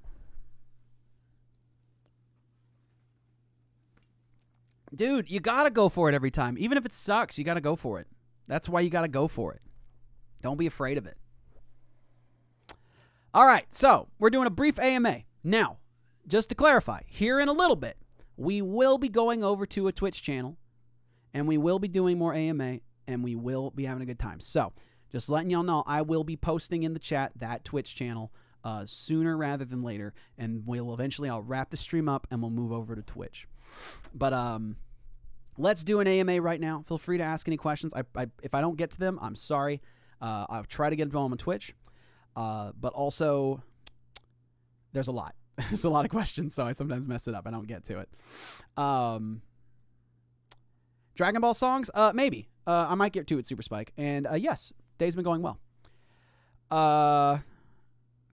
Dude, you gotta go for it every time. Even if it sucks, you gotta go for it. That's why you gotta go for it. Don't be afraid of it. All right, so we're doing a brief AMA. Now, just to clarify, here in a little bit, we will be going over to a Twitch channel, and we will be doing more AMA, and we will be having a good time. So, just letting y'all know, I will be posting in the chat that Twitch channel sooner rather than later, and I'll wrap the stream up, and we'll move over to Twitch. But let's do an AMA right now. Feel free to ask any questions. If I don't get to them, I'm sorry. I'll try to get them on Twitch. But also, there's a lot. There's a lot of questions, so I sometimes mess it up. I don't get to it. Dragon Ball songs? Maybe. I might get to it, Super Spike. And yes, day's been going well.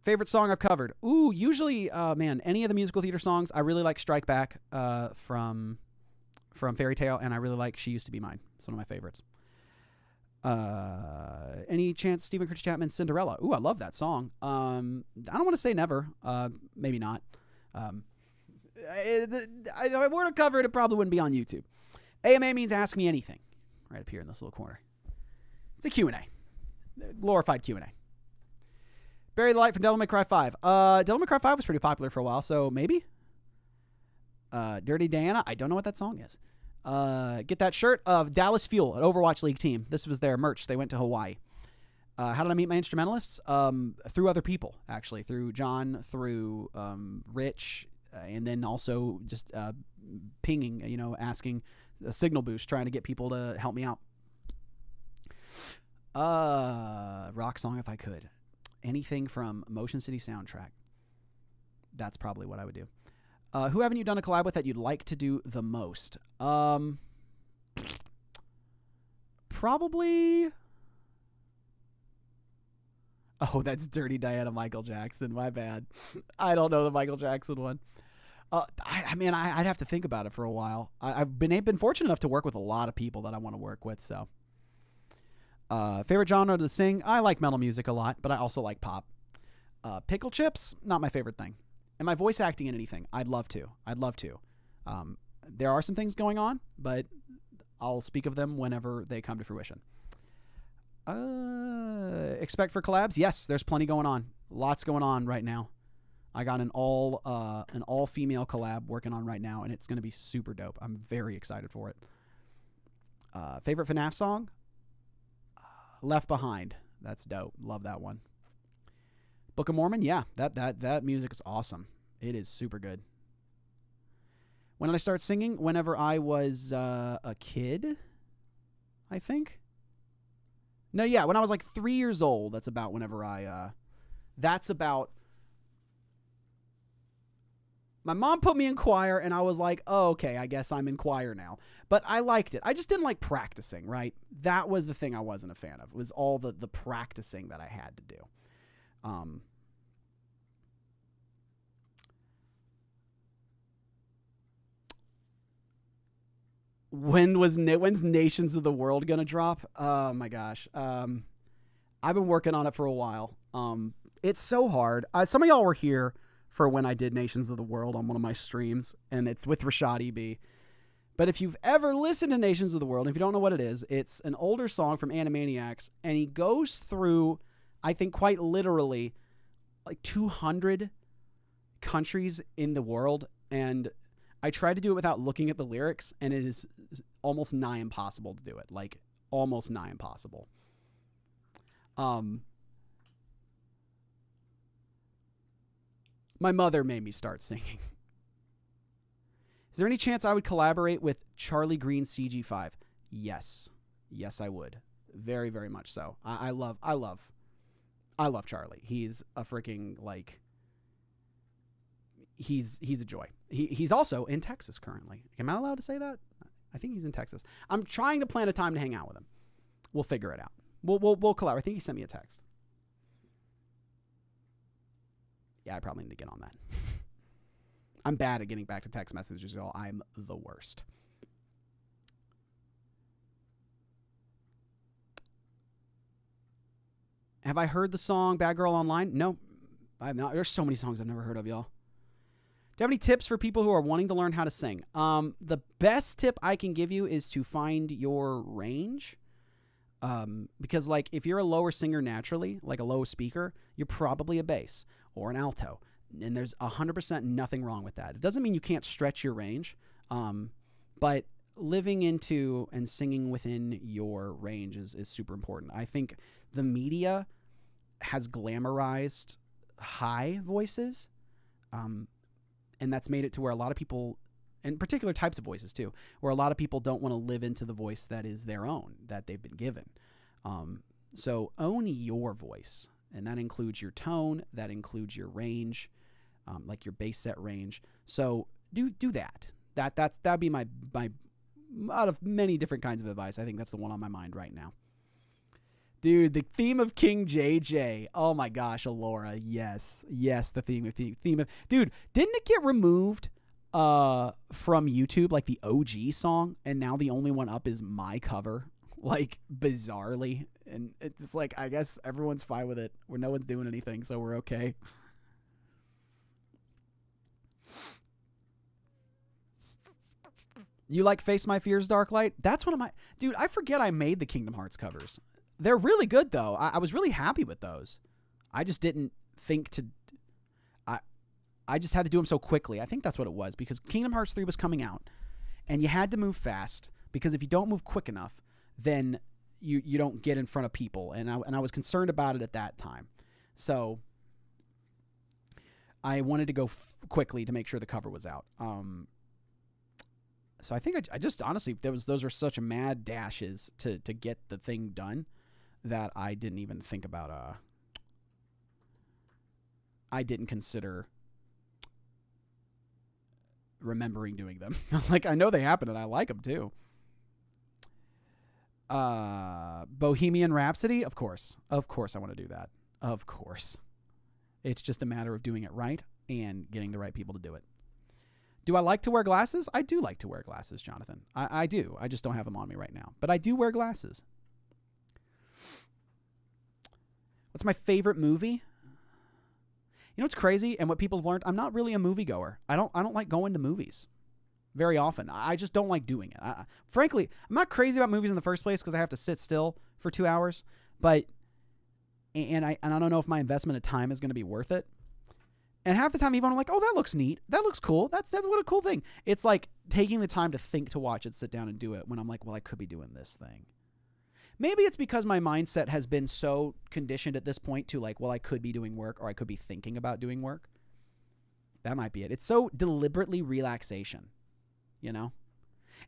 Favorite song I've covered? Ooh, usually, any of the musical theater songs. I really like Strike Back from Fairy Tale, and I really like She Used to Be Mine. It's one of my favorites. Any chance Stephen Curtis Chapman's Cinderella? Ooh, I love that song. I don't want to say never. Maybe not. If I were to cover it, it probably wouldn't be on YouTube. AMA means Ask Me Anything. Right up here in this little corner. It's a Q&A. Glorified Q&A. Bury the Light from Devil May Cry 5. Devil May Cry 5 was pretty popular for a while, so maybe. Dirty Diana. I don't know what that song is. Get that shirt of Dallas Fuel, an Overwatch League team. This was their merch. They went to Hawaii. How did I meet my instrumentalists? Through other people, actually. Through John, through Rich, and then also just pinging, asking a signal boost, trying to get people to help me out. Rock song if I could. Anything from Motion City Soundtrack. That's probably what I would do. Who haven't you done a collab with that you'd like to do the most? Probably. Oh, that's Dirty Diana Michael Jackson. My bad. I don't know the Michael Jackson one. I'd have to think about it for a while. I've been fortunate enough to work with a lot of people that I want to work with. So, favorite genre to sing? I like metal music a lot, but I also like pop. Pickle chips, not my favorite thing. Am I voice acting in anything? I'd love to. There are some things going on, but I'll speak of them whenever they come to fruition. Expect for collabs? Yes, there's plenty going on. Lots going on right now. I got an all female collab working on right now, and it's going to be super dope. I'm very excited for it. Favorite FNAF song? Left Behind. That's dope. Love that one. Book of Mormon? Yeah, that music is awesome. It is super good. When did I start singing? Whenever I was a kid, I think. No, yeah, when I was like 3 years old. That's about whenever my mom put me in choir, and I was like, oh, okay, I guess I'm in choir now. But I liked it. I just didn't like practicing, right? That was the thing I wasn't a fan of. It was all the practicing that I had to do. When's Nations of the World gonna drop? Oh my gosh. I've been working on it for a while. It's so hard. Some of y'all were here for when I did Nations of the World on one of my streams, and it's with Rashad EB. But if you've ever listened to Nations of the World, if you don't know what it is, it's an older song from Animaniacs, and he goes through, I think quite literally, like 200 countries in the world, and I tried to do it without looking at the lyrics, and it is almost nigh impossible to do it. Like, almost nigh impossible. My mother made me start singing. Is there any chance I would collaborate with Charlie Green CG5? Yes. Yes, I would. Very, very much so. I love Charlie. He's a freaking, like, he's a joy. He's also in Texas currently. Am I allowed to say that? I think he's in Texas. I'm trying to plan a time to hang out with him. We'll figure it out. We'll collaborate. I think he sent me a text. Yeah, I probably need to get on that. I'm bad at getting back to text messages, y'all. I'm the worst. Have I heard the song Bad Girl Online? No, I've not. There's so many songs I've never heard of, y'all. Do you have any tips for people who are wanting to learn how to sing? The best tip I can give you is to find your range. Because, like, if you're a lower singer naturally, like a low speaker, you're probably a bass or an alto. And there's 100% nothing wrong with that. It doesn't mean you can't stretch your range. But living into and singing within your range is super important. I think the media has glamorized high voices. And that's made it to where a lot of people, and particular types of voices too, where a lot of people don't want to live into the voice that is their own, that they've been given. So own your voice, and that includes your tone, that includes your range, like your bass set range. So do that. That'd be my out of many different kinds of advice. I think that's the one on my mind right now. Dude, the theme of King JJ. Oh my gosh, Alora. Yes, the theme of. Dude, didn't it get removed from YouTube, like the OG song, and now the only one up is my cover, like bizarrely, and it's like I guess everyone's fine with it. Where no one's doing anything, so we're okay. You like Face My Fears, Dark Light? That's one of my. Dude, I forget I made the Kingdom Hearts covers. They're really good, though. I was really happy with those. I just didn't think to... I just had to do them so quickly. I think that's what it was, because Kingdom Hearts 3 was coming out, and you had to move fast, because if you don't move quick enough, then you don't get in front of people, and I was concerned about it at that time. So I wanted to go quickly to make sure the cover was out. So I think I just, honestly, those were such mad dashes to get the thing done that I didn't even think about, I didn't consider remembering doing them. Like, I know they happen and I like them too. Bohemian Rhapsody, of course I want to do that. Of course, it's just a matter of doing it right and getting the right people to do it. Do I like to wear glasses? I do like to wear glasses, Jonathan. I do. I just don't have them on me right now, but I do wear glasses. What's my favorite movie? You know what's crazy and what people have learned? I'm not really a moviegoer. I don't like going to movies very often. I just don't like doing it. Frankly, I'm not crazy about movies in the first place because I have to sit still for 2 hours. But I don't know if my investment of time is going to be worth it. And half the time, even I'm like, oh, that looks neat. That looks cool. That's what a cool thing. It's like taking the time to think to watch it, sit down and do it. When I'm like, well, I could be doing this thing. Maybe it's because my mindset has been so conditioned at this point to like, well, I could be doing work or I could be thinking about doing work. That might be it. It's so deliberately relaxation, you know?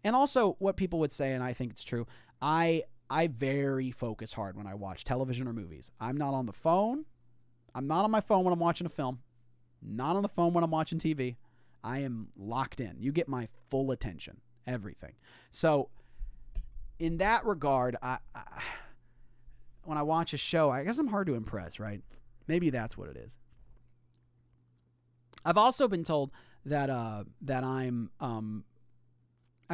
And also what people would say, and I think it's true, I very focus hard when I watch television or movies. I'm not on the phone. I'm not on my phone when I'm watching a film. Not on the phone when I'm watching TV. I am locked in. You get my full attention. Everything. So in that regard, I when I watch a show, I guess I'm hard to impress, right? Maybe that's what it is. I've also been told that that I'm I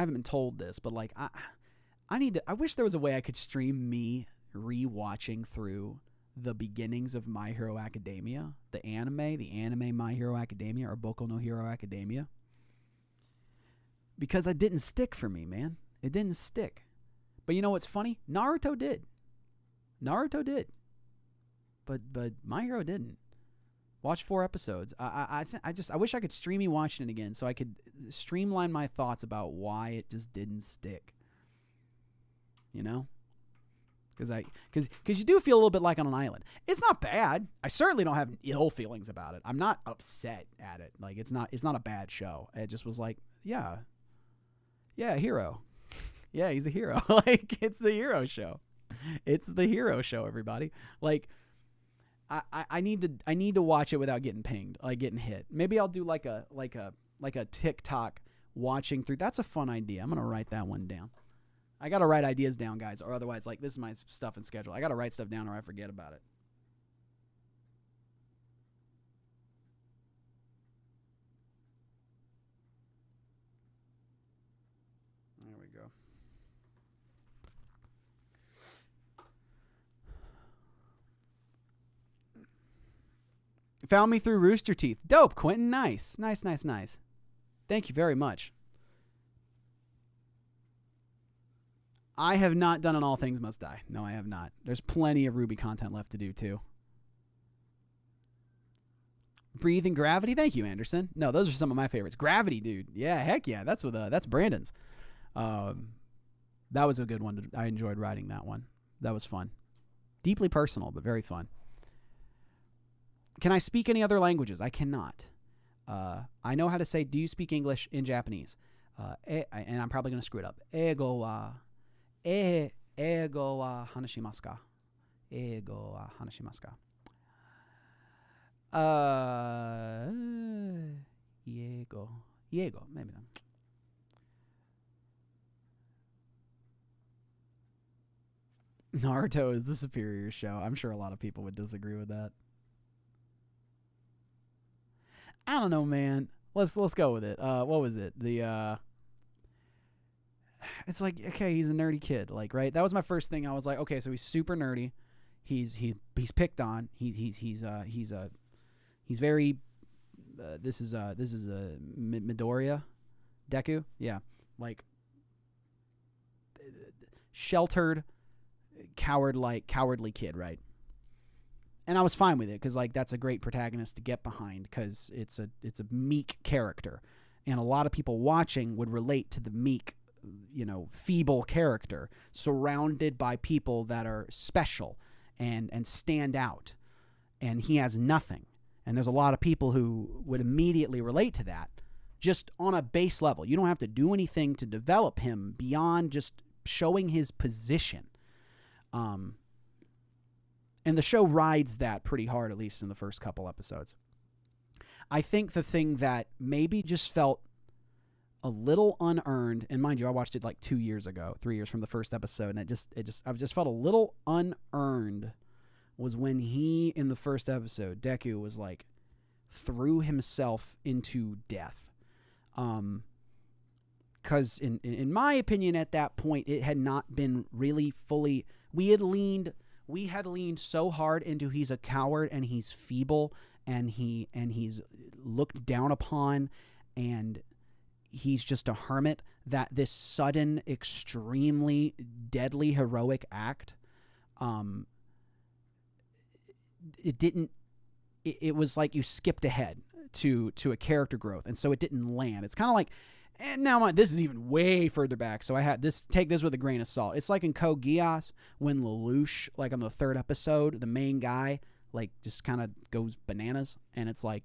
haven't been told this, but like I wish there was a way I could stream me rewatching through the beginnings of My Hero Academia, the anime My Hero Academia or Boku no Hero Academia. Because it didn't stick for me, man. It didn't stick. But you know what's funny? Naruto did. But My Hero didn't. Watch 4 episodes. I wish I could stream me watching it again so I could streamline my thoughts about why it just didn't stick. You know? Because you do feel a little bit like on an island. It's not bad. I certainly don't have ill feelings about it. I'm not upset at it. Like it's not a bad show. It just was like, yeah, hero. Yeah, he's a hero. Like it's the hero show. It's the hero show, everybody. Like I need to watch it without getting pinged, like getting hit. Maybe I'll do like a TikTok watching through. That's a fun idea. I'm gonna write that one down. I got to write ideas down, guys, or otherwise, like, this is my stuff and schedule. I got to write stuff down or I forget about it. There we go. Found me through Rooster Teeth. Dope, Quentin. Nice. Thank you very much. I have not done an All Things Must Die. No, I have not. There's plenty of Ruby content left to do, too. Breathing Gravity. Thank you, Anderson. No, those are some of my favorites. Gravity, dude. Yeah, heck yeah. That's Brandon's. That was a good one. I enjoyed writing that one. That was fun. Deeply personal, but very fun. Can I speak any other languages? I cannot. I know how to say, do you speak English in Japanese? And I'm probably going to screw it up. Ego wa hanashimasu ka? Ego wa hanashimasu ka? Ego, maybe not. Naruto is the superior show. I'm sure a lot of people would disagree with that. I don't know, man. Let's go with it. What was it? It's like, okay, he's a nerdy kid, like, right? That was my first thing. I was like, okay, so he's super nerdy. He's picked on. He's very. This is Midoriya, Deku. Yeah, like sheltered, cowardly kid, right? And I was fine with it because like that's a great protagonist to get behind because it's a meek character, and a lot of people watching would relate to the meek, feeble character surrounded by people that are special and stand out, and he has nothing. And there's a lot of people who would immediately relate to that just on a base level. You don't have to do anything to develop him beyond just showing his position. And the show rides that pretty hard, at least in the first couple episodes. I think the thing that maybe just felt a little unearned. And mind you, I watched it like 2 years ago, 3 years from the first episode, and I just felt a little unearned. Was when he, in the first episode, Deku was like, threw himself into death. Because in my opinion, at that point, it had not been really fully. We had leaned so hard into he's a coward and he's feeble and he's looked down upon and he's just a hermit, that this sudden, extremely deadly heroic act, it was like you skipped ahead to a character growth, and so it didn't land. It's kind of like, and now this is even way further back, so I had this, take this with a grain of salt. It's like in Code Geass when Lelouch, like on the third episode, the main guy like just kind of goes bananas, and it's like,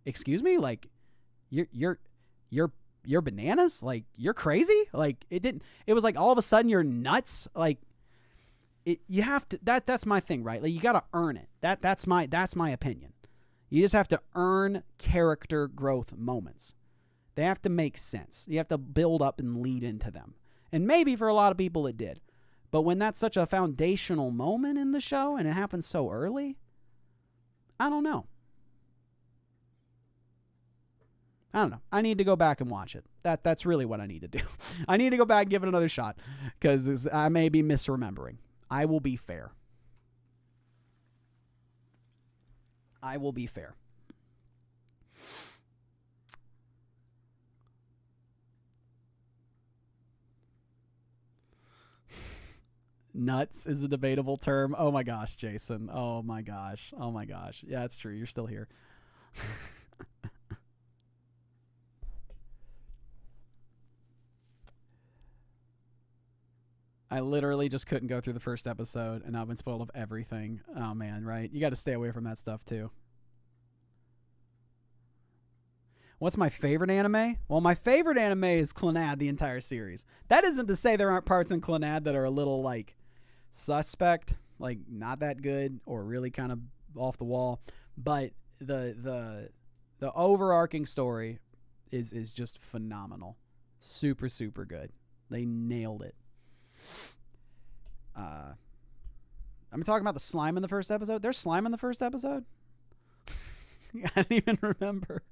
excuse me, like you're bananas, like you're crazy, like it was like all of a sudden you're nuts, like you have to, that's my thing, right? Like you got to earn it. That's my opinion. You just have to earn character growth moments. They have to make sense. You have to build up and lead into them. And maybe for a lot of people it did. But when that's such a foundational moment in the show and it happens so early, I don't know. I need to go back and watch it. That's really what I need to do. I need to go back and give it another shot because I may be misremembering. I will be fair. Nuts is a debatable term. Oh my gosh, Jason. Oh my gosh. Yeah, it's true. You're still here. I literally just couldn't go through the first episode, and I've been spoiled of everything. Oh, man, right? You got to stay away from that stuff, too. What's my favorite anime? Well, my favorite anime is Clannad, the entire series. That isn't to say there aren't parts in Clannad that are a little, like, suspect, like, not that good, or really kind of off the wall. But the overarching story is just phenomenal. Super, super good. They nailed it. I'm talking about the slime in the first episode. There's slime in the first episode? I didn't even remember.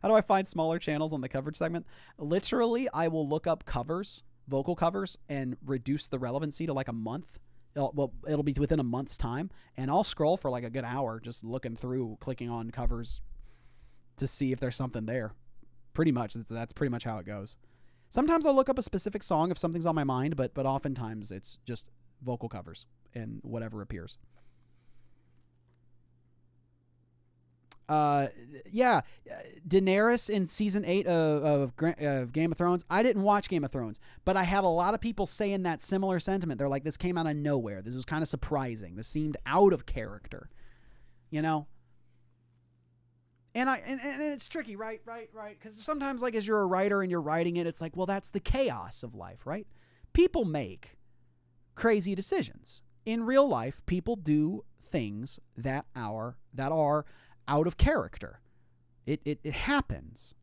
How do I find smaller channels on the coverage segment? Literally, I will look up covers, vocal covers, and reduce the relevancy to like a month. It'll be within a month's time, and I'll scroll for like a good hour just looking through, clicking on covers to see if there's something there. Pretty much, that's pretty much how it goes. Sometimes I'll look up a specific song if something's on my mind, but oftentimes it's just vocal covers and whatever appears. Daenerys in season 8 of Game of Thrones. I didn't watch Game of Thrones, but I had a lot of people saying that similar sentiment. They're like, this came out of nowhere. This was kind of surprising. This seemed out of character, you know? And it's tricky, right? Because sometimes, like, as you're a writer and you're writing it, it's like, well, that's the chaos of life, right? People make crazy decisions. In real life, people do things that are out of character. It happens.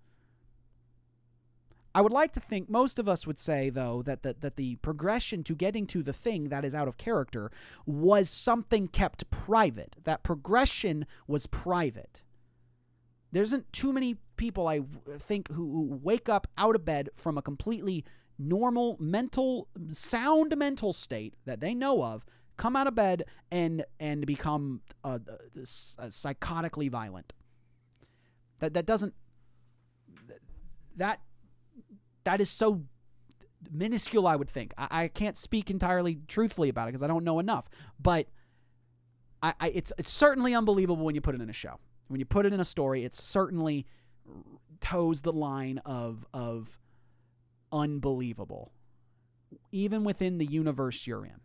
I would like to think most of us would say, though, that the progression to getting to the thing that is out of character was something kept private. That progression was private. There isn't too many people, I think, who wake up out of bed from a completely normal sound mental state that they know of, come out of bed and become psychotically violent. That is so minuscule, I would think. I can't speak entirely truthfully about it because I don't know enough. But it's certainly unbelievable when you put it in a show. When you put it in a story, it certainly toes the line of unbelievable, even within the universe you're in.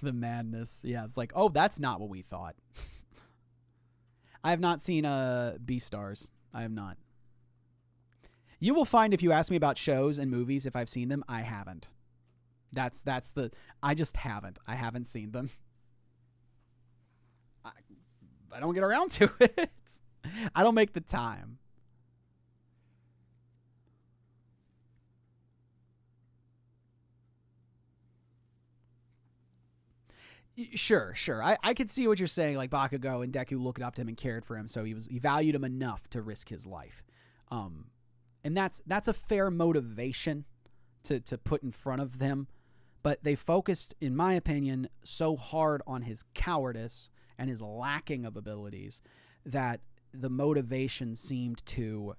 The madness. Yeah, it's like, oh, that's not what we thought. I have not seen Beastars. I have not. You will find if you ask me about shows and movies, if I've seen them, I haven't. I just haven't. I haven't seen them. I don't get around to it. I don't make the time. Sure. I could see what you're saying. Like Bakugo and Deku looked up to him and cared for him, so he valued him enough to risk his life. And that's a fair motivation to put in front of them. But they focused, in my opinion, so hard on his cowardice and his lacking of abilities that the motivation seemed to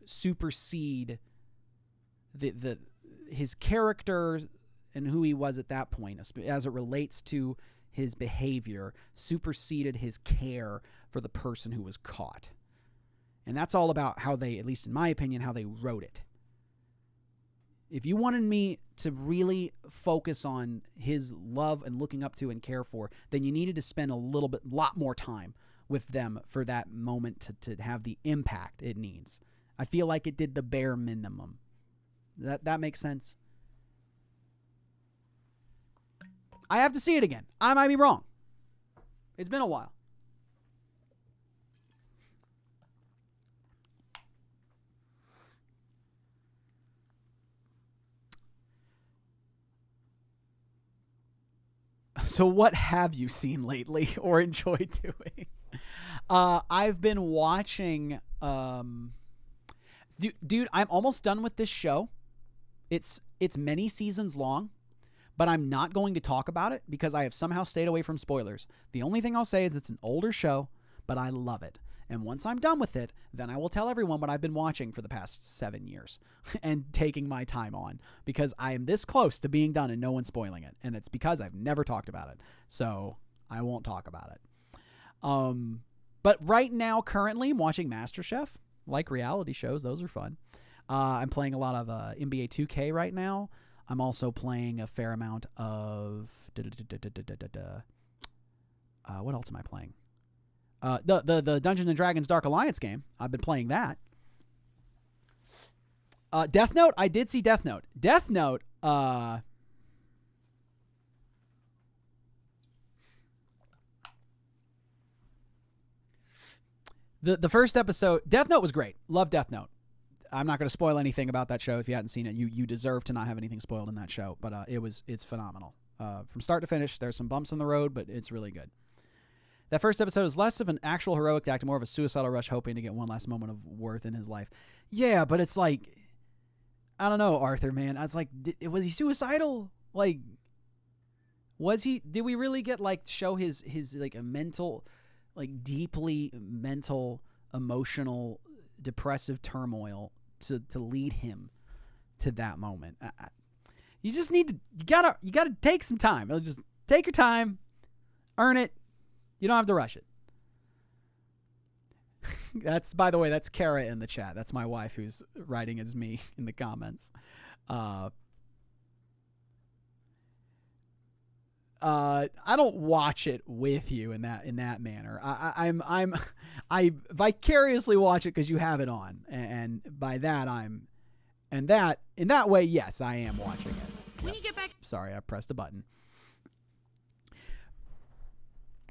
supersede his character and who he was at that point, as it relates to his behavior, superseded his care for the person who was caught. And that's all about how they, at least in my opinion, how they wrote it. If you wanted me to really focus on his love and looking up to and care for, then you needed to spend a lot more time with them for that moment to have the impact it needs. I feel like it did the bare minimum. That makes sense? I have to see it again. I might be wrong. It's been a while. So what have you seen lately or enjoyed doing? I've been watching... Dude, I'm almost done with this show. It's many seasons long, but I'm not going to talk about it because I have somehow stayed away from spoilers. The only thing I'll say is it's an older show, but I love it. And once I'm done with it, then I will tell everyone what I've been watching for the past 7 years and taking my time on, because I am this close to being done and no one's spoiling it. And it's because I've never talked about it. So I won't talk about it. But right now, currently, I'm watching MasterChef, like reality shows. Those are fun. I'm playing a lot of NBA 2K right now. I'm also playing a fair amount of... what else am I playing? The Dungeons and Dragons Dark Alliance game. I've been playing that. Death Note. I did see Death Note. Death Note. The first episode. Death Note was great. Love Death Note. I'm not going to spoil anything about that show. If you hadn't seen it, you deserve to not have anything spoiled in that show. But it's phenomenal. From start to finish. There's some bumps in the road, but it's really good. That first episode is less of an actual heroic act and more of a suicidal rush hoping to get one last moment of worth in his life. Yeah, but it's like, I don't know, Arthur, man. I was like, was he suicidal? Like, did we really get, like, show his like, a mental, like, deeply mental, emotional, depressive turmoil to lead him to that moment? You just need to, you gotta take some time. Just take your time, earn it. You don't have to rush it. That's, by the way, that's Kara in the chat. That's my wife who's writing as me in the comments. I don't watch it with you in that manner. I vicariously watch it because you have it on, and by that in that way, yes, I am watching it. When you get back, sorry, I pressed a button.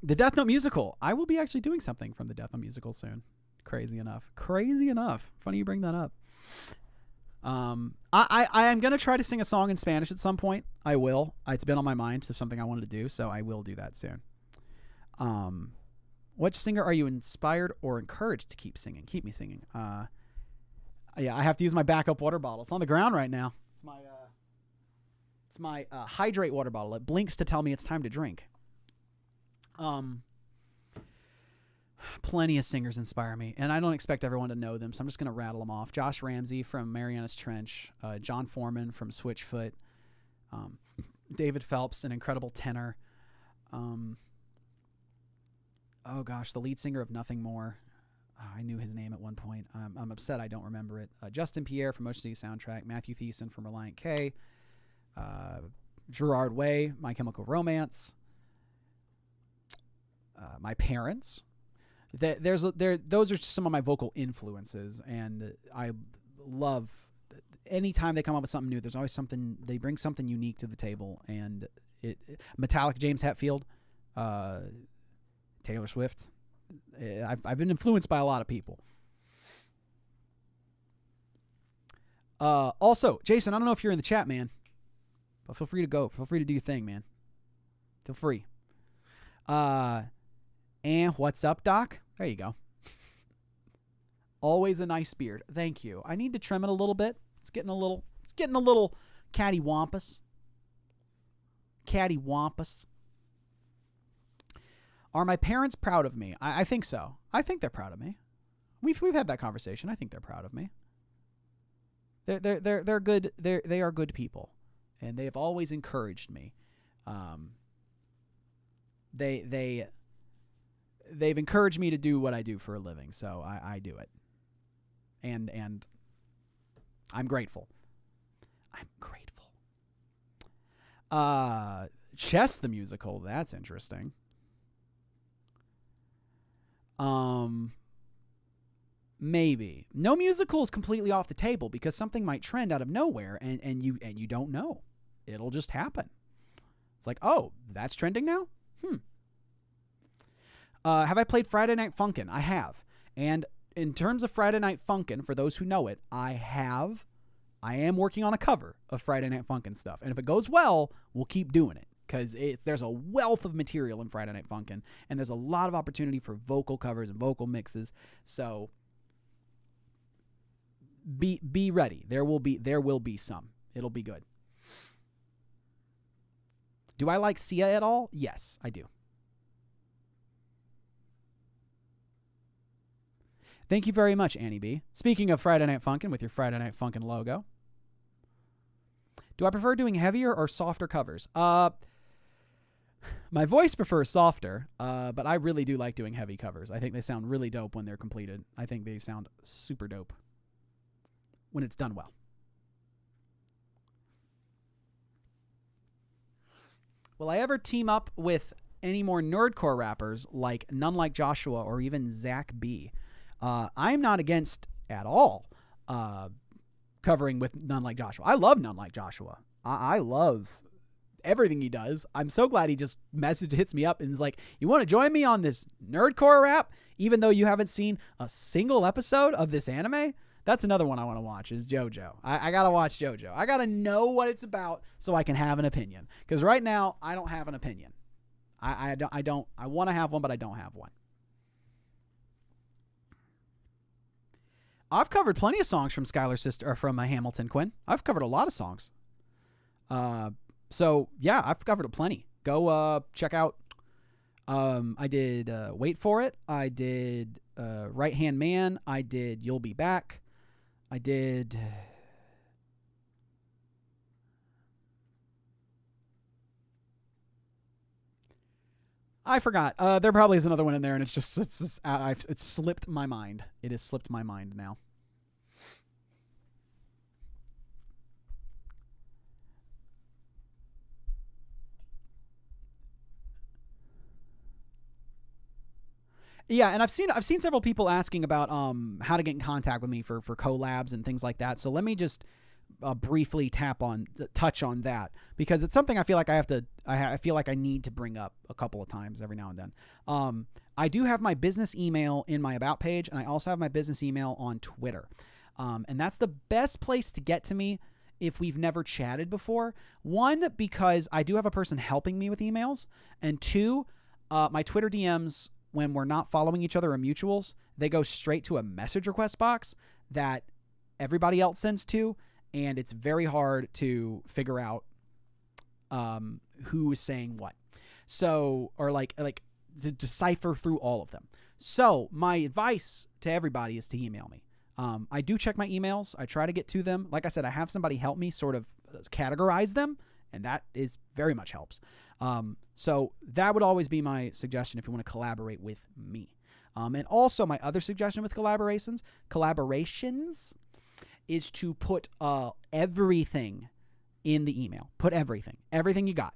The Death Note musical. I will be actually doing something from the Death Note musical soon. Crazy enough. Funny you bring that up. I am going to try to sing a song in Spanish at some point. I will. It's been on my mind. It's something I wanted to do, so I will do that soon. Which singer are you inspired or encouraged to keep singing? Keep me singing. Yeah, I have to use my backup water bottle. It's on the ground right now. It's my hydrate water bottle. It blinks to tell me it's time to drink. Plenty of singers inspire me, and I don't expect everyone to know them, so I'm just going to rattle them off. Josh Ramsey from Marianas Trench, John Foreman from Switchfoot, David Phelps, an incredible tenor. Oh gosh, the lead singer of Nothing More. I knew his name at one point. I'm upset I don't remember it. Justin Pierre from Ocean City Soundtrack, Matthew Thiessen from Reliant K, Gerard Way, My Chemical Romance. My parents, Those are some of my vocal influences, and I love anytime they come up with something new. There's always something, they bring something unique to the table, and Metallica, James Hetfield, Taylor Swift. I've been influenced by a lot of people. Also, Jason, I don't know if you're in the chat, man, but feel free to go. Feel free to do your thing, man. Feel free. And what's up, Doc? There you go. Always a nice beard. Thank you. I need to trim it a little bit. It's getting a little cattywampus. Cattywampus. Are my parents proud of me? I think so. I think they're proud of me. We've had that conversation. I think they're proud of me. They're good. They are good people, and they have always encouraged me. They've encouraged me to do what I do for a living, so I do it. And I'm grateful. I'm grateful. Chess the musical, that's interesting. Maybe. No musical is completely off the table because something might trend out of nowhere and you don't know. It'll just happen. It's like, oh, that's trending now? Have I played Friday Night Funkin'? I have. And in terms of Friday Night Funkin', for those who know it, I am working on a cover of Friday Night Funkin' stuff. And if it goes well, we'll keep doing it. Because there's a wealth of material in Friday Night Funkin'. And there's a lot of opportunity for vocal covers and vocal mixes. So be ready. There will be some. It'll be good. Do I like Sia at all? Yes, I do. Thank you very much, Annie B. Speaking of Friday Night Funkin' with your Friday Night Funkin' logo. Do I prefer doing heavier or softer covers? My voice prefers softer, but I really do like doing heavy covers. I think they sound really dope when they're completed. I think they sound super dope when it's done well. Will I ever team up with any more nerdcore rappers like None Like Joshua or even Zach B? I'm not against at all covering with None Like Joshua. I love None Like Joshua. I love everything he does. I'm so glad he just hits me up and is like, you want to join me on this nerdcore rap? Even though you haven't seen a single episode of this anime? That's another one I want to watch is JoJo. I got to watch JoJo. I got to know what it's about so I can have an opinion. Because right now, I don't have an opinion. I want to have one, but I don't have one. I've covered plenty of songs from Hamilton Quinn. I've covered a lot of songs. So yeah, I've covered plenty. Go check out. I did Wait For It. I did Right Hand Man. I did You'll Be Back. I did. I forgot. There probably is another one in there, and it's slipped my mind. It has slipped my mind now. Yeah, and I've seen several people asking about how to get in contact with me for collabs and things like that. So let me just briefly touch on that, because it's something I feel like I feel like I need to bring up a couple of times every now and then. I do have my business email in my About page, and I also have my business email on Twitter. And that's the best place to get to me if we've never chatted before. One, because I do have a person helping me with emails, and two, my Twitter DMs, when we're not following each other or mutuals, they go straight to a message request box that everybody else sends to, and it's very hard to figure out who is saying what. So, or like to decipher through all of them. So my advice to everybody is to email me. I do check my emails. I try to get to them. Like I said, I have somebody help me sort of categorize them, and that is very much helps. So that would always be my suggestion if you want to collaborate with me. And also my other suggestion with collaborations is to put everything in the email. Put everything you got.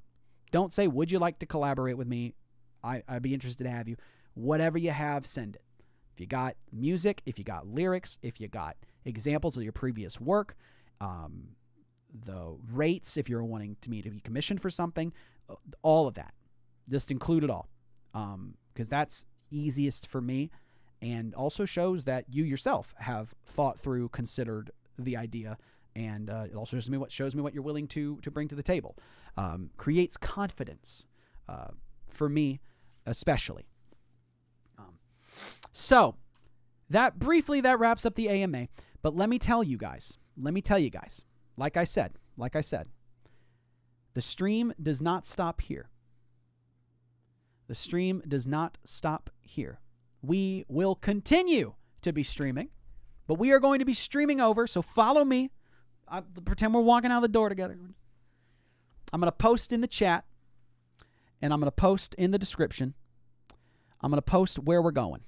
Don't say, would you like to collaborate with me? I'd be interested to have you. Whatever you have, send it. If you got music, if you got lyrics, if you got examples of your previous work, the rates, if you're wanting me to be commissioned for something, all of that. Just include it all, because that's easiest for me, and also shows that you yourself have thought through, considered the idea, and it also shows me what you're willing to bring to the table. Creates confidence for me, especially. So that wraps up the AMA. But let me tell you guys. Like I said, the stream does not stop here. The stream does not stop here. We will continue to be streaming, but we are going to be streaming over. So follow me. Pretend we're walking out the door together. I'm going to post in the chat, and I'm going to post in the description. I'm going to post where we're going.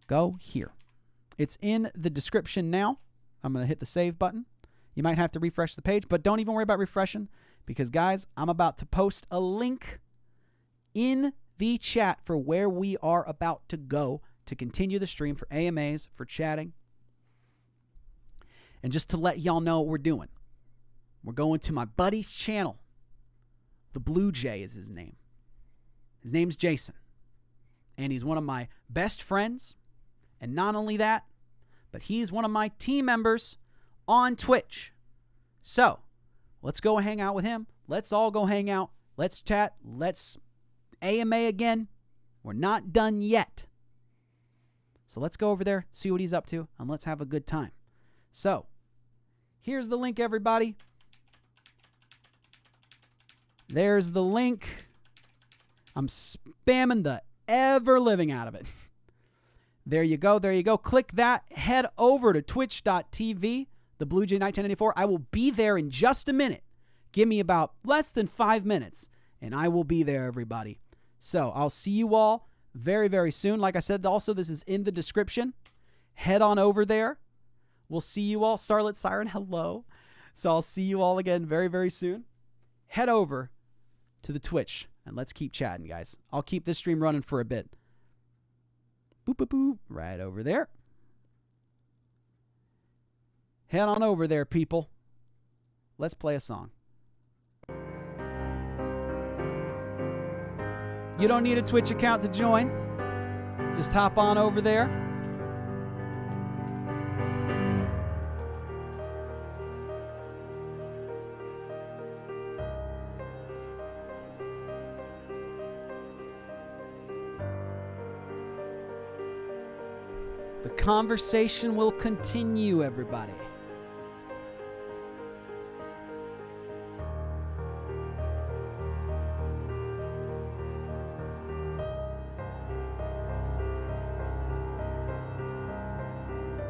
Go here. It's in the description now. I'm going to hit the save button. You might have to refresh the page, but don't even worry about refreshing, because, guys, I'm about to post a link in the chat for where we are about to go to continue the stream for AMAs, for chatting. And just to let y'all know what we're doing, we're going to my buddy's channel. The Blue Jay is his name. His name's Jason. And he's one of my best friends. And not only that, but he's one of my team members on Twitch. So, let's go hang out with him. Let's all go hang out. Let's chat. Let's AMA again. We're not done yet. So let's go over there, see what he's up to, and let's have a good time. So, here's the link, everybody. There's the link. I'm spamming the ever-living out of it. There you go. There you go. Click that. Head over to twitch.tv, the Blue Jay Knight 1094. I will be there in just a minute. Give me about less than 5 minutes, and I will be there, everybody. So I'll see you all very, very soon. Like I said, also, this is in the description. Head on over there. We'll see you all. Starlit Siren, hello. So I'll see you all again very, very soon. Head over to the Twitch, and let's keep chatting, guys. I'll keep this stream running for a bit. Boop, boop, boop. Right over there. Head on over there, people. Let's play a song. You don't need a Twitch account to join. Just hop on over there. The conversation will continue, everybody.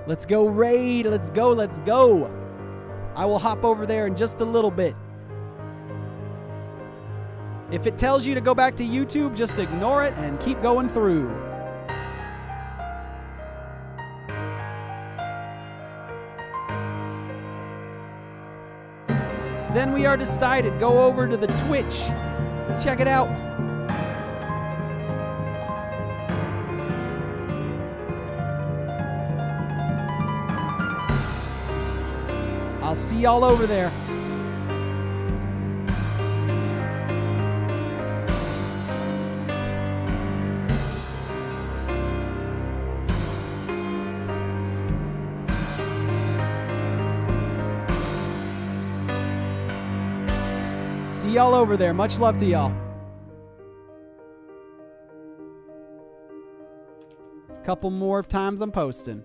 Let's go raid. Let's go. Let's go. I will hop over there in just a little bit. If it tells you to go back to YouTube, just ignore it and keep going through. Then we are decided. Go over to the Twitch. Check it out. I'll see y'all over there. See y'all over there. Much love to y'all. Couple more times I'm posting.